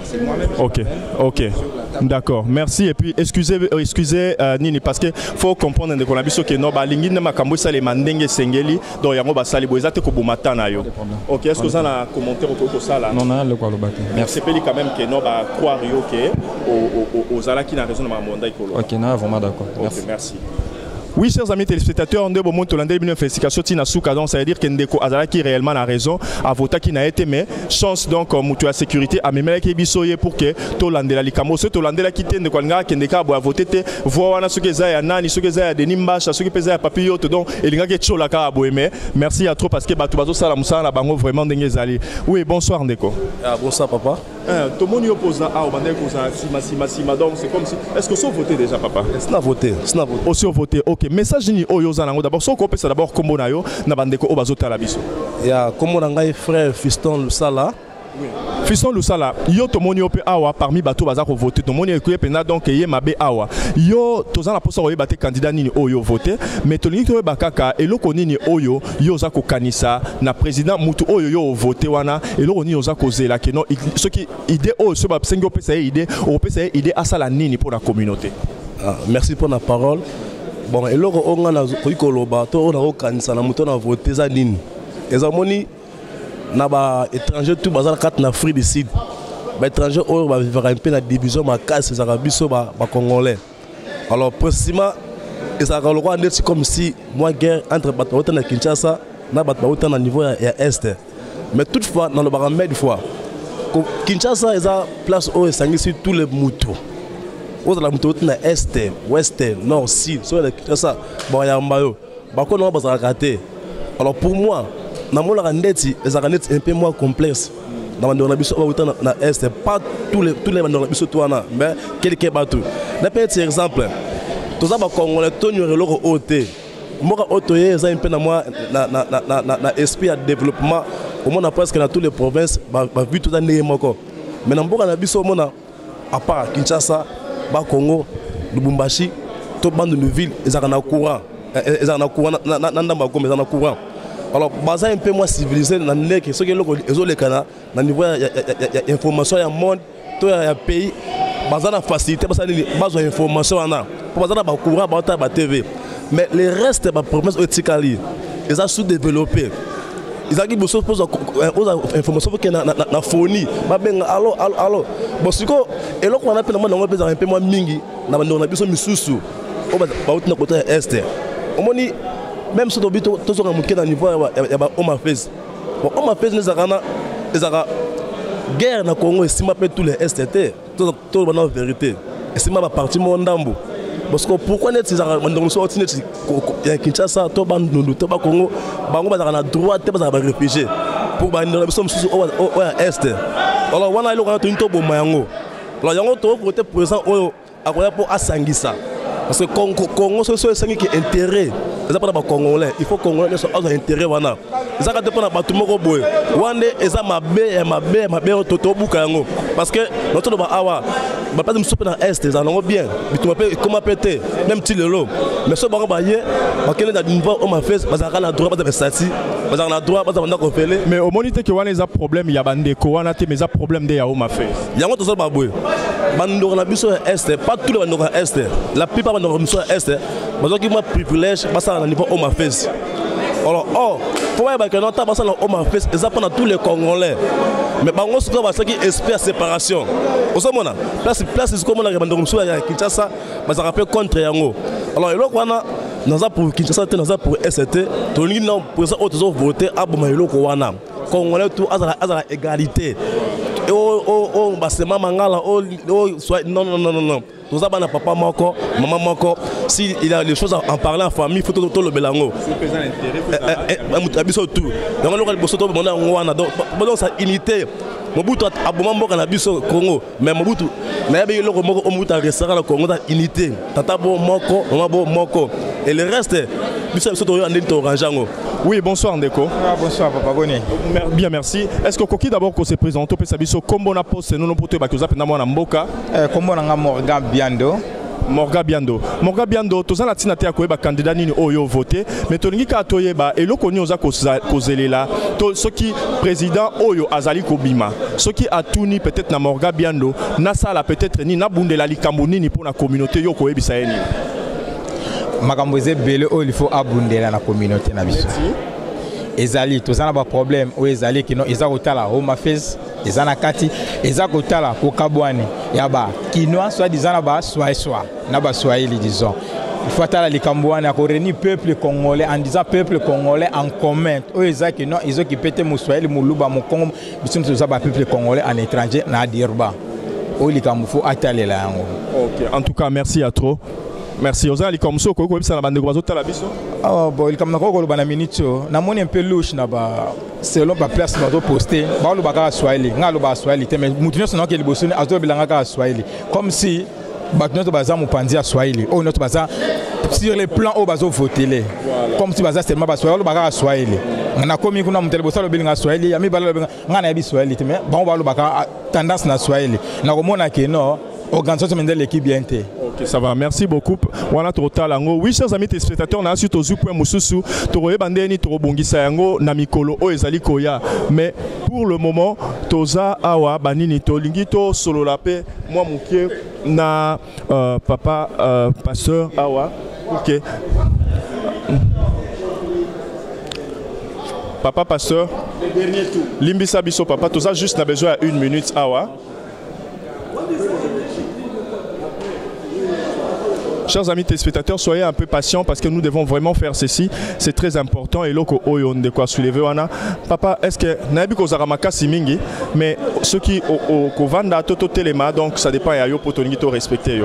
Ok, ok. D'accord, merci. Et puis, excusez Nini, parce qu'il faut comprendre qu'on a vu que nous avons les mandingues sengeli, donc il y a des sali bois, c'est comme matin. Ok, est-ce que vous avez un commentaire au ça là? Non, non, le quoi le bâti. Merci. C'est quand même que nous allons croire aux ala qui n'a raison de ma monde. Ok, non, vraiment d'accord. Merci. Merci. Oui, chers amis téléspectateurs, on a une félicitation donc ça veut dire que Ndeko Azalaki réellement a raison à voter qui n'a été mais chance donc mutua sécurité à même qui bisoye pour que Tolandela likamo ce Tolandela qui tende quoi nga kendeka boa voter te voilà ce que ça ya nani ce que ça ya denimba ce que pesa ya papillot donc et linga que chola ka boeme merci à trop parce que batu bazo sala musala na bango vraiment ndenge zali. Oui, bonsoir Ndeko. Ah bonsoir papa. Tout le monde oppose à Bandeko sima donc c'est comme si est-ce que vous votez déjà papa? C'est n'a voté, c'est n'a voté. Aussi voté. OK. Message ni oyo zanango d'abord so ko pesa d'abord kombo na yo na bandeko o bazota la biso. Ya kombo na ngai frère fiston Lusala Fiston Lusala, yo to moni ope awa parmi bato baza ko voter to moni ekoye pena donc ye mabe awa. Yo toza na posa oye bate candidat nini oyo voter, mais to lingi to bakaka eloko nini oyo yo za ko kanisa na président mutu oyo yo voter wana eloko nini oza ko zela ke non ce qui idée o se ba sengo pesa idée o pesa idée asala nini pour la communauté. Merci pour la parole. Bon eloko onga na ko loba to na ko kanisa na mutu na voter za nini. Ezamoni na ba étranger tout bazar carte na Afrique du Sud. Ba étranger o ba vivre un peu na division ma casse za biso ba congolais. Alors précisément ça ka lokwa ndeti comme si moi guerre entre bato na Kinshasa na bato na niveau ya est. Mais toutefois dans le baramètre fois Kinshasa eza place où esangisi tous les moutons. Aux la moto na est, ouest, nord, sud, sur le Kinshasa bon ya mbayo. Ba ko na bazar raté. Alors pour moi na mon rendeti les arrangements un peu moins complexes dans le biso na est pas tous les dans le biso toana mais quelques bateaux na petit exemple tous ça ba congolais tonyo loko oté moka otoye ça un peu na moi na esprit de développement au monde presque dans toutes les provinces ba vu tout ça né moko mais na mboka na biso mona à part Kinshasa ba Congo Lubumbashi to bande de ville ils na courant na ndamba ko mais na courant. Alors, baza un peu moins civilisé dans le ce que les Canada, dans le niveau de information du monde, tout le pays, baza na facilité, baza na information baza na courant, baza na TV. Mais les restes de la province otikali, ils ont sous-développé. Ils ont dit que pose aux informations qui na fourni, ba benga allo. Bon siko eloko wana pe na mona ngopeza un peu moins mingi na bando na biso misusu. O ba na côté est. Omoni même si tu as un niveau de face, on fait des guerre dans le Congo et si je tous les STT, tout la vérité. Et si je parti mon ndambo. Parce que pourquoi n'est-ce qu'il y a Kinshasa, tout le Congo, on a droit de réfugiés. Pour nous sommes au Est. Alors on a eu un topo mayango. Alors il y a un topo qui est présent à Sangisa. Parce que Congo c'est qui est intérêt. Les Congolais, il faut que les Congolais soient intérêt. Ils ont tout le monde. Ils ont tout parce que notre awa, pas de soupe dans l'Est, ils en ont bien. Comment péter, même si le lot. Mais ce que on m'a fait, ils ont droit de stati, ils ont droit de faire. Mais au moniteur que on a des problèmes, il y a des courants, mais des problèmes de Yaouma fait. Il y a un autre baboué. Bandora biso est, pas tous les bandora est. La plupart bandora biso est. Parce que moi privilège, parce que niveau homme face. Alors faut voir que notre passé dans homme face, ça pendant tous les Congolais. Mais par contre, c'est parce qu'ils espèrent séparation. Au sommet là, place comme on a bandora biso à Kinshasa, mais ça rappelle contre Yango. Alors il y a dans ça pour Kinshasa, dans ça pour ST, tout le monde pour ça autres voter à Bomaïlo Kowana. Congolais tout à la égalité. C'est maman mangala non. Tout ça na papa moko, maman moko. Si il a les choses à en parler en famille, faut tout le belango. Abiso tout. Donc on le bosso to mona ngwana donc ça unité. Mobutu aboma mboka na biso Congo, mais Mobutu na yabe loko moko Mobutu a restaurant le Congo dans unité. Tata bo moko, maman bo moko. Et le reste biso biso to andeli to ranjango. Oui, bonsoir Ndeko. Bonsoir Papa Boni. Bien, merci. Est-ce que Koki d'abord qu'on se présente au Pesabiso comme on a posé nous pour te bakuza pendant na mboka comme on a Morgan Biando. Morgan Biando, tous en latin à quoi candidat ni oyo voté, mais tolingi ka toyeba et le connu oza kozelela to ce qui président oyo azali kobima. Ce qui a tout ni peut-être na Morgan Biando, na sala peut-être ni na bundela likambo ni pour la communauté yo koyebisa eni. Makambo ezebele il faut abundela na communauté na biso. Ezali tozana ba problème o ezali kino eza kotala home affairs ezana kati eza kotala kokabwani ya ba kinoa soit disant ba soit na ba swahili disons. Il faut atala likambwani ko réunir peuple congolais en disant peuple congolais en commun. O eza kino izo ki pete mu swahili mu luba mu Congo biso toza ba peuple congolais en étranger na dirba. O likambo faut atalela yango. OK, en tout cas merci à trop. Merci. Vous allez comme ça, vous avez la bande de Guazo Talabiso. Ah bon, il comme na ko bana minute. Na moni un peu louche na ba selon ba place na do poster. Ba lo ba ka Swahili, ngalo ba Swahili te mais mutinyo sona ke liboso ni azo bilanga ka Swahili. Comme si ba notre baza mu pandi à Swahili. Oh notre baza sur les plans au bazo voter. Comme si baza seulement ba Swahili, ba ka Swahili. na komi kuna mutele bosalo belinga Swahili ya mi bala ngana yabi Swahili mais bon balo baka tendance na Swahili na komona ke no organisation de l'équipe bien té. Ok, ça va, merci beaucoup. Voilà total yango. Oui, chers amis téléspectateurs, na suite aux point mususu, toroye bandeni torobongisa yango na mikolo o ezali koya. Mais pour le moment, toza awa banini tolingi to solo lapé moi mukie na papa pasteur awa. OK. Papa pasteur, limbisa biso papa, toza juste na besoin à 1 minute awa. Chers amis téléspectateurs, soyez un peu patients parce que nous devons vraiment faire ceci. C'est très important. Et là, on de quoi soulever. Papa, est-ce que Nabi Kozaramaka Simingi, mais ceux qui au Vanda Toto Telema, donc ça dépend de pour to respecter.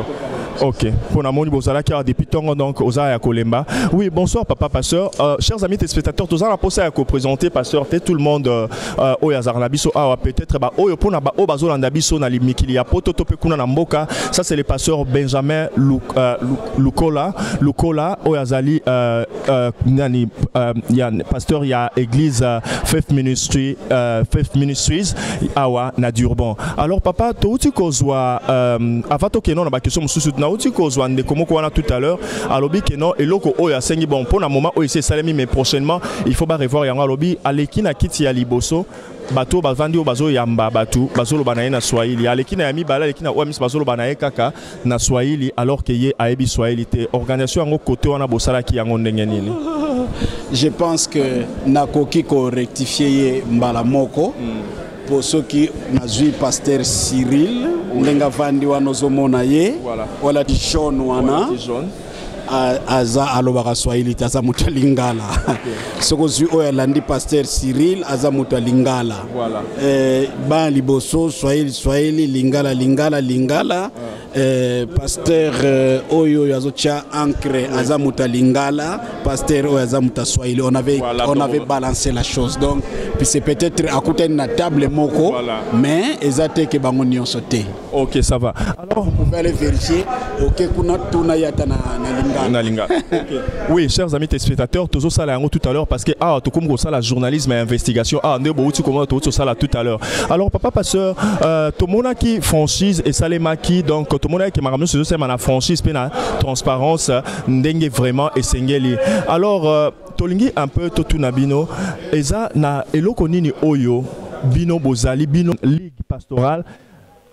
Ok. Pour Namoni Bozala qui a depuis temps donc Oza Kolemba. Oui, bonsoir papa pasteur. Chers amis téléspectateurs, tous en posé à présenter pasteur tout le monde au Yazar Nabiso a peut-être ba o pour na ba o bazo Nabiso na limikili ya poto tope kuna na mboka. Ça c'est le pasteur Benjamin Lukola au Yazali nani ya pasteur ya église Faith Ministries awa na Durban. Alors papa to uti kozwa avato kenon na ba question mususu na uti kozwa ndeko wana tout à l'heure alobi kenon eloko oyo asengi bon pour na moment oyo c'est salami mais prochainement il faut pas revoir yango alobi aleki na kiti ya liboso bato bavandi o bazo yamba batu bazolo banaye na Swahili aleki na yami bala aleki na omis bazolo banaye kaka na Swahili alors que ye ayebi Swahili te organisation yango côté wana bosala ki yango ndenge nini. Je pense que nakoki ko rectifier mbala moko pour ceux qui nazui pasteur Cyril ndenga vandi wana zomona ye wala di jaune wana aza alobaka Swahili aza mutu lingala soko zui oya landi pasteur Cyril aza mutu lingala ba liboso Swahili lingala pasteur oyo yazocha ancre aza mutu lingala pasteur oyo aza mutu Swahili on avait balancé la chose donc puis c'est peut-être à côté de la table moko mais ezate ke bango nyonso te. OK, ça va. Alors vous pouvez aller vérifier OK kuna tuna yata na lingala. Okay. Oui, chers amis téléspectateurs, tous ça là tout à l'heure parce que tout comme ça la journalisme et investigation ndebo uti comment tout ça là tout à l'heure. Alors papa pasteur tout mona qui franchise et salema qui donc tout mona qui m'a ramené ce c'est la franchise pe na transparence ndenge vraiment esengeli. Alors tolingi un peu tout nabino eza na eloko nini oyo bino bozali bino ligue pastorale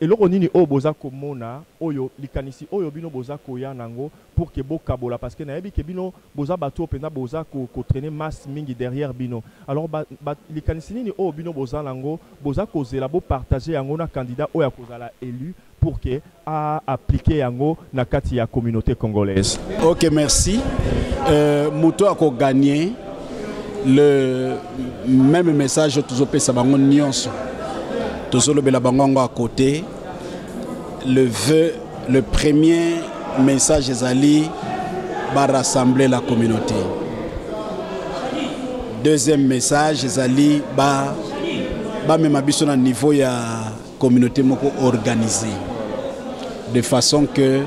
eloko nini oyo boza komona oyo likanisi oyo bino boza koya nango pour que bokabola parce que nayebi ke bino boza bato penda boza ko traîner masse mingi derrière bino. Alors likanisi nini oyo bino boza nango boza kozela bo partager yango na candidat oyo akozala élu pour que a appliquer yango na kati ya communauté congolaise. OK, merci. Muto ako gagner le même message toujours pesa bango nyonso. Tozolo bela bango à côté. Le premier message ezali va rassembler la communauté. Deuxième message ezali ba même biso na niveau ya communauté moko organisée de façon que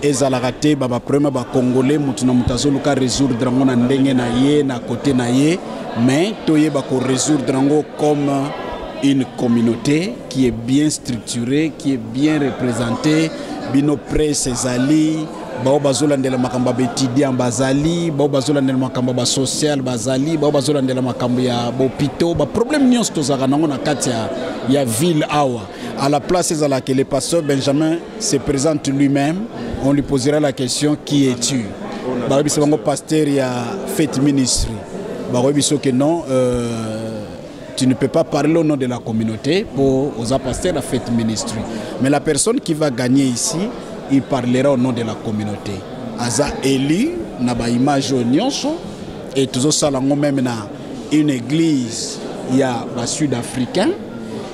ezalakate ba premier ba congolais mutu na mutazolo ka résoudre ngo na ndenge na ye na côté na ye mais toye ba ko résoudre ngo comme une communauté qui est bien structurée, qui est bien représentée. Bino presse ezali, bao bazolandela makamba betidian bazali, bao bazolandela makamba ba social bazali, bao bazolandela makamba ya bopito, ba problème nyonso tozaka nango na kati ya ville awa. À la place ezala que le pasteur Benjamin se présente lui-même, on lui posera la question qui es-tu? Ba biso bango pasteur ya Faith Ministry. Ba biso que non tu ne peux pas parler au nom de la communauté pour aux pasteurs de la Faith Ministry. Mais la personne qui va gagner ici, il parlera au nom de la communauté. Aza élu, na ba image nyonso et tous ça même na une église, il y a ba sud-africain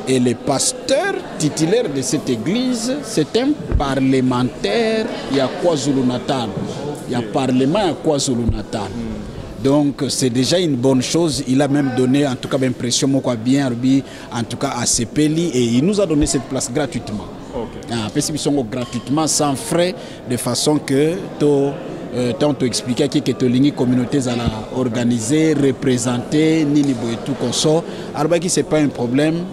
et le pasteur titulaire de cette église, c'est un parlementaire, il y a KwaZulu-Natal. Il y a parlement à KwaZulu-Natal. Donc c'est déjà une bonne chose. Il a même donné en tout cas l'impression bien en tout cas à Sepeli et il nous a donné cette place gratuitement. Gratuitement sans frais de façon que tant tu expliquais que les communautés à organiser, représenter, ni tout comme ça. Alors c'est pas un problème.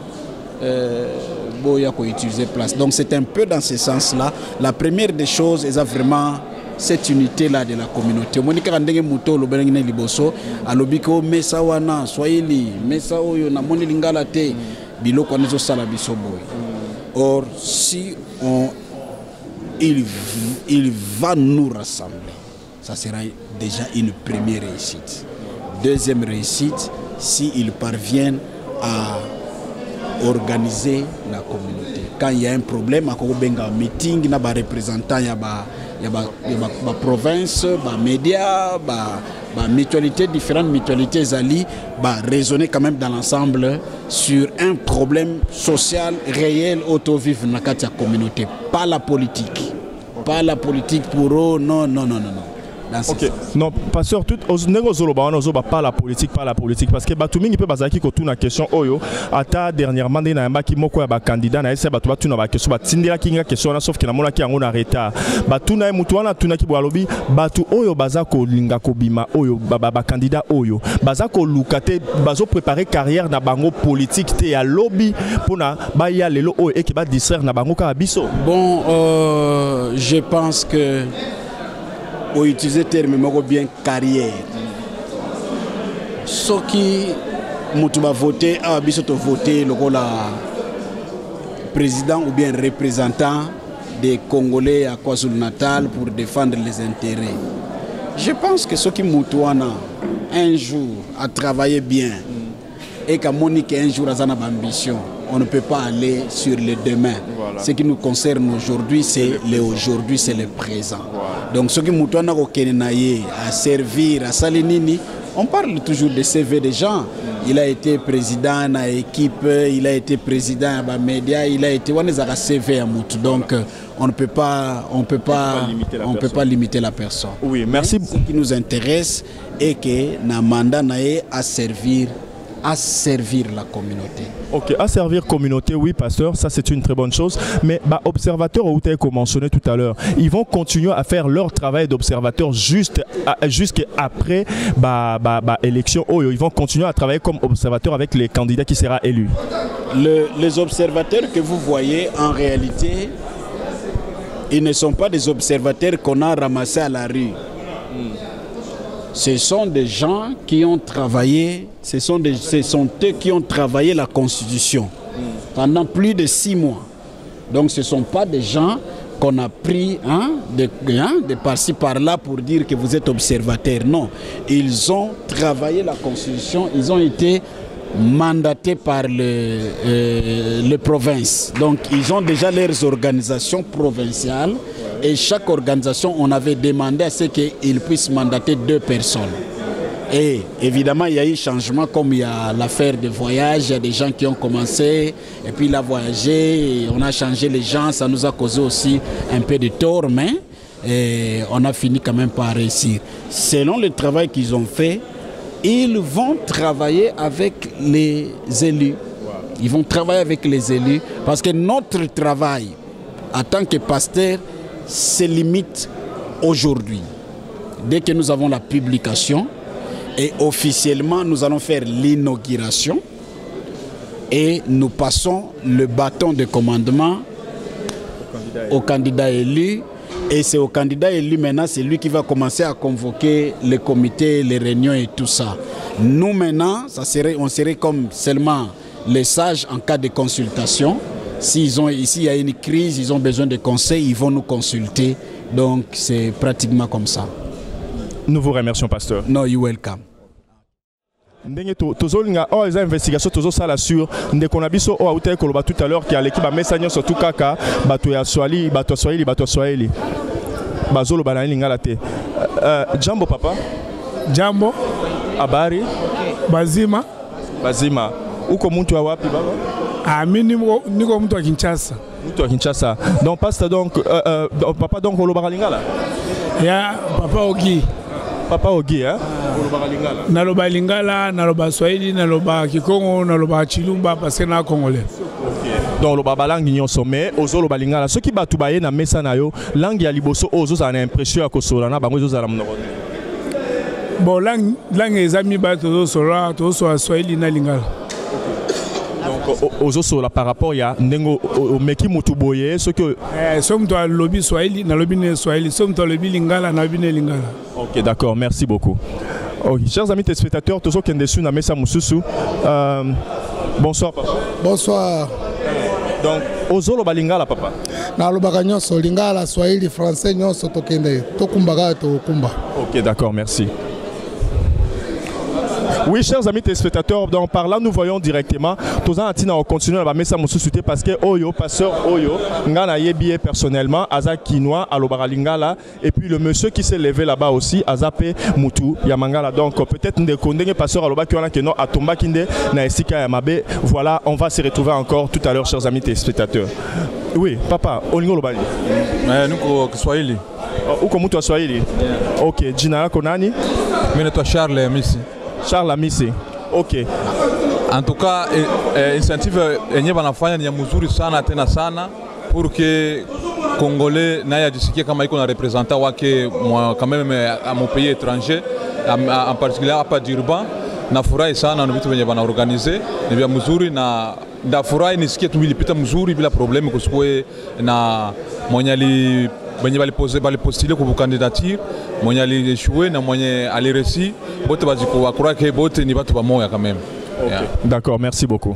Il y a utiliser place. Donc c'est un peu dans ce sens-là. La première des choses est vraiment cette unité-là de la communauté. Monika Randenge Muto, le Benengine Liboso, à l'obiko, Mesa Wana, Swahili, Mesa Oyo, Namoni Lingalate, Bilo Kwanezo Salabiso Boy. Or, si il va nous rassembler, ça sera déjà une première réussite. Deuxième réussite, s'ils parviennent à organiser la communauté. Quand il y a un problème, il y a un meeting, il y a des représentants, il y a des provinces, des médias, des mutualités, différentes mutualités, ils raisonner quand même dans l'ensemble sur un problème social réel, auto-vivre dans la communauté. Pas la politique. Pas la politique pour eux, non. Ok, non, pasteur, tout pas la politique, parce que Batoumi peut baser qui tourne la question oyo, ata dernièrement des naïma qui moko ya ba candidat na ese batu batuna ba question batindela kinga question sauf que na mona ki yango na retard. Batuna mutuana tuna ki bwalobi batu oyo baza ko linga ko bima oyo ba candidat oyo baza ko lukate bazo préparer carrière na bango politique te ya lobby pona ba ya lelo oyo et qui ba distraire na bango ka biso. Bon, je pense que pour utiliser le terme bien carrière. Ce qui va voter, a voter le président ou bien représentant des Congolais à KwaZulu-Natal pour défendre les intérêts. Je pense que ce qui Moutouana un jour a travaillé bien et qu'à Monique un jour a une ambition. On ne peut pas aller sur le demain. Voilà. Ce qui nous concerne aujourd'hui, c'est le aujourd'hui, c'est le présent. Voilà. Donc ce qui nous donne à servir, à Salinini, on parle toujours de CV des gens. Il a été président de l'équipe, il a été président de médias, il a été un CV à Moutou. Donc on ne peut pas, limiter la personne. Oui, merci. Mais ce qui nous intéresse est que notre mandat est à servir la communauté. Ok, à servir la communauté, oui, pasteur, ça c'est une très bonne chose. Mais observateurs, vous avez mentionné tout à l'heure, ils vont continuer à faire leur travail d'observateur jusqu'après l'élection. Ils vont continuer à travailler comme observateurs avec les candidats qui seront élus. Les observateurs que vous voyez, en réalité, ils ne sont pas des observateurs qu'on a ramassés à la rue. Ce sont des gens qui ont travaillé, ce sont eux qui ont travaillé la Constitution pendant plus de 6 mois. Donc ce ne sont pas des gens qu'on a pris de par-ci par-là pour dire que vous êtes observateurs. Non, ils ont travaillé la Constitution, ils ont été mandatés par les provinces. Donc ils ont déjà leurs organisations provinciales. Et chaque organisation, on avait demandé à ce qu'ils puissent mandater 2 personnes. Et évidemment, il y a eu changement, comme il y a l'affaire de voyage, il y a des gens qui ont commencé, et puis il a voyagé, et on a changé les gens, ça nous a causé aussi un peu de tort, mais on a fini quand même par réussir. Selon le travail qu'ils ont fait, ils vont travailler avec les élus. Ils vont travailler avec les élus, parce que notre travail, en tant que pasteur, se limite aujourd'hui. Dès que nous avons la publication et officiellement nous allons faire l'inauguration et nous passons le bâton de commandement au candidat élu et c'est au candidat élu maintenant, c'est lui qui va commencer à convoquer les comités, les réunions et tout ça. Nous maintenant, on serait comme seulement les sages en cas de consultation. S'il y a une crise, ils ont besoin de conseils, ils vont nous consulter. Donc c'est pratiquement comme ça. Nous vous remercions, pasteur. No, you're welcome. Les investigations sur ndeko na biso o autel koloba tout à l'heure qui a l'équipe ba messagnon surtout kaka bato ya swali bazolo banani lingala te. Jambo papa. Jambo. Habari. Bazima. Uko mtu wa wapi baba? Mimi niko mtu wa Kinshasa. Mtu wa Kinshasa. Donc pasteur papa donc koloba lingala. Ya papa Ogi. Papa Ogi hein? Naloba Lingala, naloba Swahili, naloba Kikongo, naloba Chilumba parce que na Congolais. OK. donc le langue n'y sommet ozo le balingala ce qui bat tout bailler na mesa na yo langue ya liboso ozo ça a impression à kosola na bango ozo la mnoko bon langue les amis bat ozo sola to so swahili na lingala donc ozo sola par rapport ya ndengo o meki mutuboye ce que somme toi lobby swahili na lobby ne swahili somme toi lobby lingala na lobby ne lingala. OK, d'accord, merci beaucoup. Okay, chers amis téléspectateurs, tous ceux qui sont dessus na mesa mususu bonsoir papa. Bonsoir. Donc ozo lo balingala papa. Na lo baganyoso lingala swahili français nyonso tokende tokumbaga to kumba. OK, d'accord, merci. Oui, chers amis téléspectateurs, donc par là nous voyons directement tous on continue à mettre ça mon parce que Oyo, passeur Oyo, ngana yebié personnellement, Aza Kinoa, Alobara Lingala, et puis le monsieur qui s'est levé là-bas aussi, Azape Moutou, Yamangala. Donc peut-être des condamnés passeurs Aloba qui ont un à Tomba Kinde, Naesika Yamabe. Voilà, on va se retrouver encore tout à l'heure, chers amis téléspectateurs. Oui, papa, Olingo Lobali. Nous, Swahili. Où comme toi Swahili? OK, Gina Konani? Mais toi Charles Missi. Charles Amisi. OK. En tout cas, initiative yenye banafanya ni mzuri sana tena sana pour que Congolais naye ajisikie kama iko na représentant wake quand même à mon pays étranger, en particulier hapa Durban. Nafurahi sana na vitu venye banaorganize ni vya mzuri na ndafurahi nisikie tu bilipita mzuri bila problème kusikwe na mwenye benye balipostile ku candidature mwenye aliéchoué na mwenye aliresi bote baziko wakura ke bote ni batu bamoya quand même. Okay. Yeah. D'accord, merci beaucoup.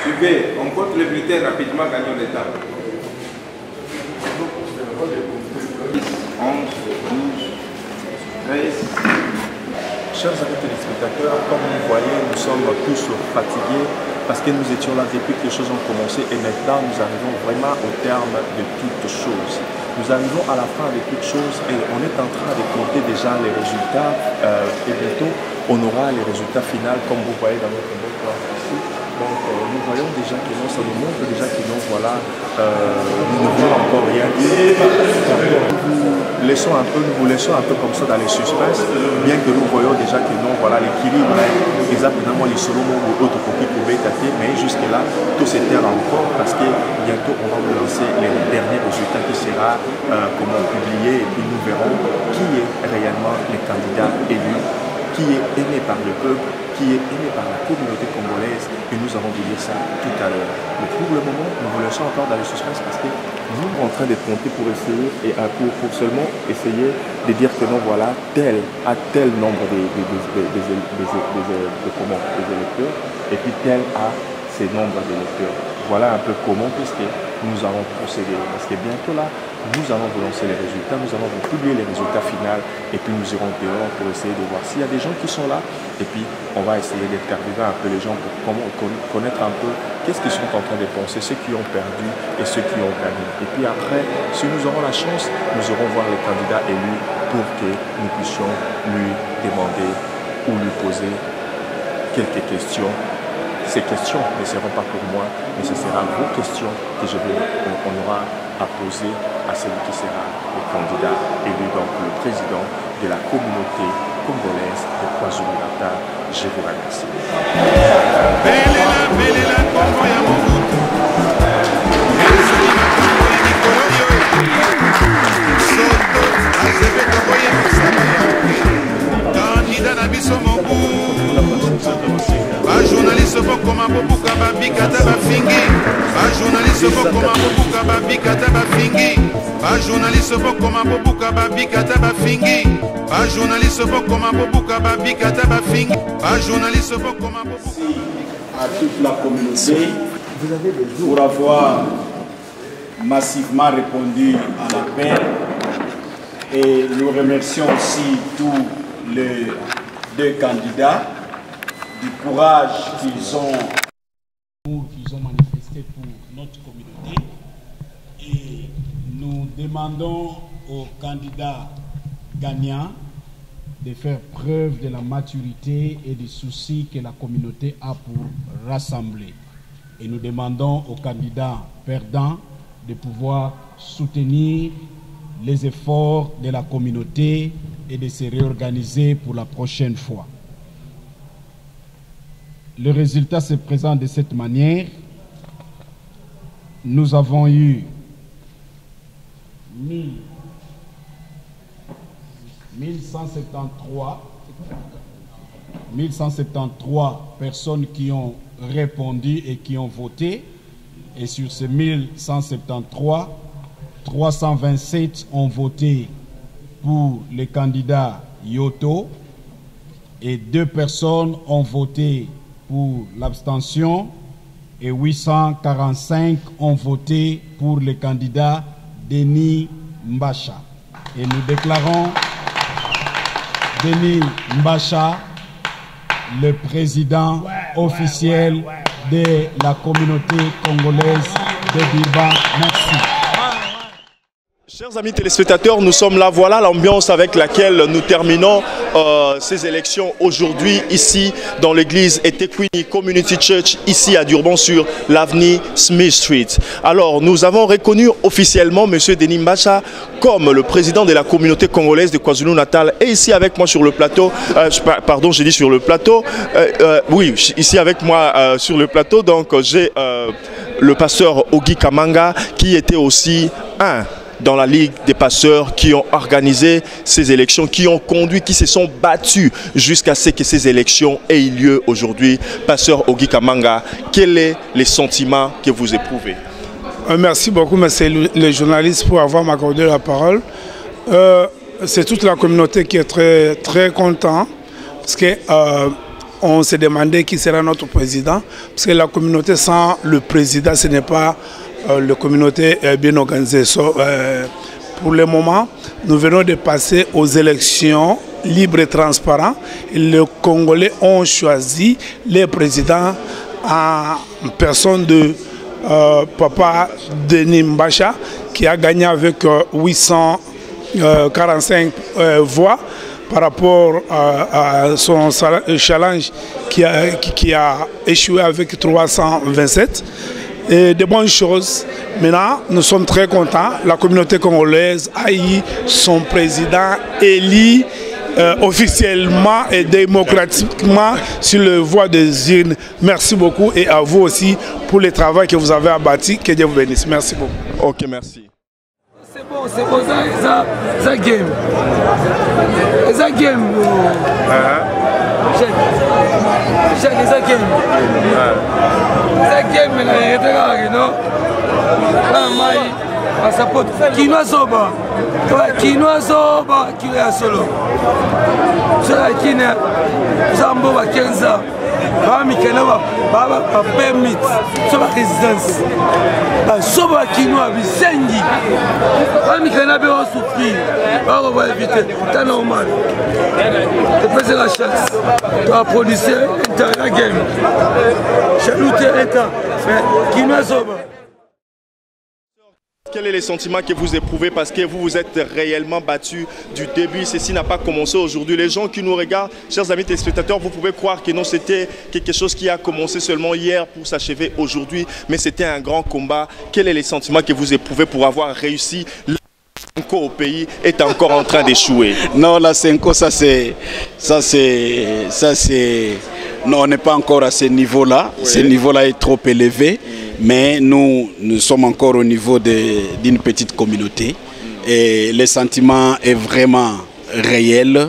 Suivez, on compte le bulletin rapidement, gagnons le temps. Chers amis téléspectateurs, comme vous voyez, nous sommes tous fatigués parce que nous étions là depuis que les choses ont commencé et maintenant nous arrivons vraiment au terme de toutes choses. Nous arrivons à la fin de toutes choses et on est en train de compter déjà les résultats et bientôt on aura les résultats finaux comme vous voyez dans notre boîte ici. Donc nous voyons déjà que non, ça nous montre déjà que non, voilà, nous ne voyons encore rien dit. Nous vous laissons un peu comme ça dans les suspens, bien que nous voyons déjà que non, voilà, l'équilibre est exactement les solos ou autres copies pouvaient être, mais jusque là, tout s'éteint encore parce que bientôt on va vous lancer les derniers résultats qui sera publié et puis nous verrons qui est réellement les candidats élus, qui est aimé par le peuple, qui est aimé par la communauté congolaise et nous allons vous dire ça tout à l'heure. Mais pour le moment, nous vous laissons encore dans le suspense parce que nous sommes en train de compter pour essayer et pour seulement essayer de dire que non, voilà, tel nombre des électeurs et puis tel a ces nombres d'électeurs. Voilà un peu comment puisque nous allons procéder. Parce que bientôt là, nous allons vous lancer les résultats, nous allons vous publier les résultats finaux et puis nous irons dehors pour essayer de voir s'il y a des gens qui sont là et puis on va essayer d'interviewer un peu les gens pour connaître un peu qu'est-ce qu'ils sont en train de penser, ceux qui ont perdu et ceux qui ont gagné. Et puis après, si nous aurons la chance, nous irons voir les candidats élus pour que nous puissions lui demander ou lui poser quelques questions. Ces questions ne seront pas pour moi, mais ce sera vos questions que on aura à poser à celui qui sera le candidat élu, donc le président de la communauté congolaise de KwaZulu-Natal. Je vous remercie. Journaliste bokoma bobuka babikata bafingi journaliste bokoma bobuka babikata bafingi journaliste bokoma bobuka babikata bafingi journaliste bokoma bobuka babikata bafingi journaliste bokoma bobuka. À toute la communauté pour avoir massivement répondu à l'appel et nous remercions aussi tous les deux candidats du courage qu'ils ont manifesté pour notre communauté et nous demandons aux candidats gagnants de faire preuve de la maturité et du souci que la communauté a pour rassembler. Et nous demandons aux candidats perdants de pouvoir soutenir les efforts de la communauté et de se réorganiser pour la prochaine fois. Le résultat se présente de cette manière. Nous avons eu 1173 personnes qui ont répondu et qui ont voté. Et sur ces 1173, 327 ont voté pour le candidat Yoto et 2 personnes ont voté pour l'abstention et 845 ont voté pour le candidat Denis Mbacha. Et nous déclarons Denis Mbacha le président officiel de la communauté congolaise de Birba. Merci. Chers amis téléspectateurs, nous sommes là, voilà l'ambiance avec laquelle nous terminons ces élections aujourd'hui ici dans l'église Etequini Community Church ici à Durban sur l'avenue Smith Street. Alors nous avons reconnu officiellement M. Denis Mbacha comme le président de la communauté congolaise de KwaZulu-Natal et ici avec moi sur le plateau, pardon j'ai dit sur le plateau, oui ici avec moi sur le plateau donc j'ai le pasteur Ogi Kamanga qui était aussi dans la Ligue des pasteurs qui ont organisé ces élections, qui ont conduit, qui se sont battus jusqu'à ce que ces élections aient eu lieu aujourd'hui. Pasteur Ogi Kamanga, quel est le sentiment que vous éprouvez? Merci beaucoup, monsieur le journaliste, pour avoir m'accordé la parole. C'est toute la communauté qui est très, très content parce que on s'est demandé qui sera notre président. Parce que la communauté sans le président, ce n'est pas la communauté bien organisée. Pour le moment, nous venons de passer aux élections libre et transparent. Les Congolais ont choisi les présidents en personne de Papa Denis Mbacha, qui a gagné avec 845 voix par rapport à son challenge qui a échoué avec 327. Et de bonnes choses. Maintenant, nous sommes très contents. La communauté congolaise a eu son président élu officiellement et démocratiquement sur le voie des urnes. Merci beaucoup et à vous aussi pour le travail que vous avez abattu. Que Dieu vous bénisse. Merci beaucoup. Ok, merci. C'est bon, ça game. Ça game. Check, ça game. Ça game, mais la vérité, non? Passport. Kinoa Zoba. Kinoa Zoba, Kinoa Solo. Cela qui n'est Zambo à 15 ans. Bami Kenaba, Baba, permit. Soba résidence. Soba Kinoa, Bisengi. Bami Kenaba va souffrir. On va éviter. C'est normal. Tu fais la chance. Tu as produit la game. Chalouté état. Kinoa Zoba. Quel est le sentiment que vous éprouvez parce que vous vous êtes réellement battu du début? Ceci n'a pas commencé aujourd'hui. Les gens qui nous regardent, chers amis téléspectateurs, vous pouvez croire que non, c'était quelque chose qui a commencé seulement hier pour s'achever aujourd'hui, mais c'était un grand combat. Quel est le sentiment que vous éprouvez pour avoir réussi? Au pays est encore en train d'échouer. Non, la Senko, ça c'est... Non, on n'est pas encore à ce niveau-là. Oui. Ce niveau-là est trop élevé. Mais nous sommes encore au niveau d'une petite communauté. Et le sentiment est vraiment réel.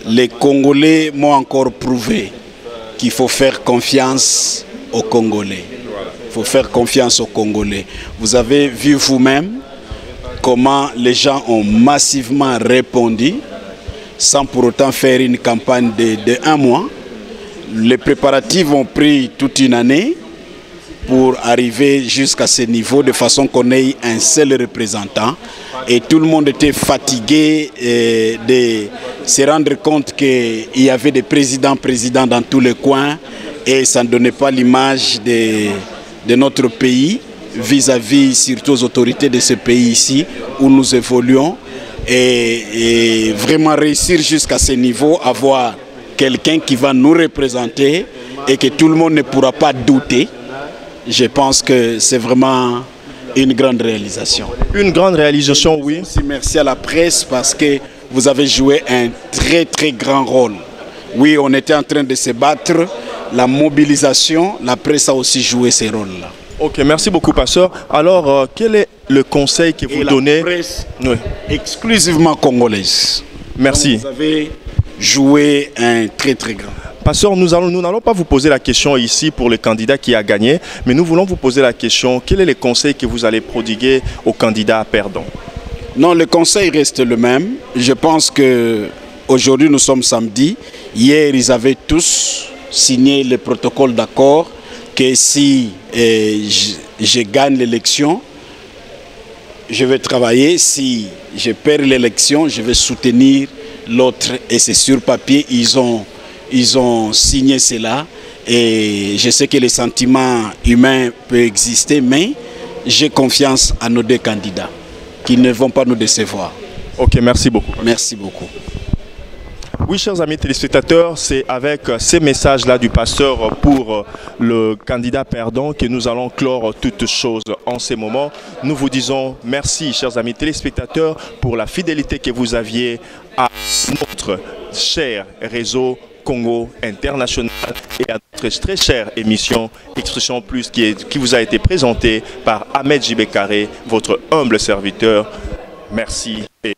Les Congolais m'ont encore prouvé qu'il faut faire confiance aux Congolais. Il faut faire confiance aux Congolais. Vous avez vu vous-même comment les gens ont massivement répondu sans pour autant faire une campagne de 1 mois. Les préparatifs ont pris toute une année pour arriver jusqu'à ce niveau de façon qu'on ait un seul représentant. Et tout le monde était fatigué de se rendre compte qu'il y avait des présidents dans tous les coins et ça ne donnait pas l'image de notre pays vis-à-vis surtout aux autorités de ce pays ici où nous évoluons. Et vraiment réussir jusqu'à ce niveau, avoir quelqu'un qui va nous représenter et que tout le monde ne pourra pas douter, je pense que c'est vraiment une grande réalisation. Une grande réalisation, oui. Merci à la presse parce que vous avez joué un très très grand rôle. Oui, on était en train de se battre, la mobilisation, la presse a aussi joué ce rôle-là. Ok, merci beaucoup, pasteur. Alors, quel est le conseil que vous donnez? La presse exclusivement congolaise. Merci. Donc, vous avez joué un très très grand. Pasteur, nous n'allons pas vous poser la question ici pour le candidat qui a gagné, mais nous voulons vous poser la question, quel est le conseil que vous allez prodiguer au candidat perdant? Non, le conseil reste le même. Je pense qu'aujourd'hui nous sommes samedi. Hier, ils avaient tous signé le protocole d'accord que si je gagne l'élection, je vais travailler. Si je perds l'élection, je vais soutenir l'autre. Et c'est sur papier, ils ont signé cela. Et je sais que les sentiments humains peuvent exister, mais j'ai confiance à nos deux candidats qui ne vont pas nous décevoir. Ok, merci beaucoup. Merci beaucoup. Oui, chers amis téléspectateurs, c'est avec ces messages-là du pasteur pour le candidat perdant que nous allons clore toutes choses en ces moments. Nous vous disons merci, chers amis téléspectateurs, pour la fidélité que vous aviez à notre cher réseau Congo International et à notre très chère émission Expression Plus qui vous a été présentée par Ahmed Jibekare, votre humble serviteur. Merci et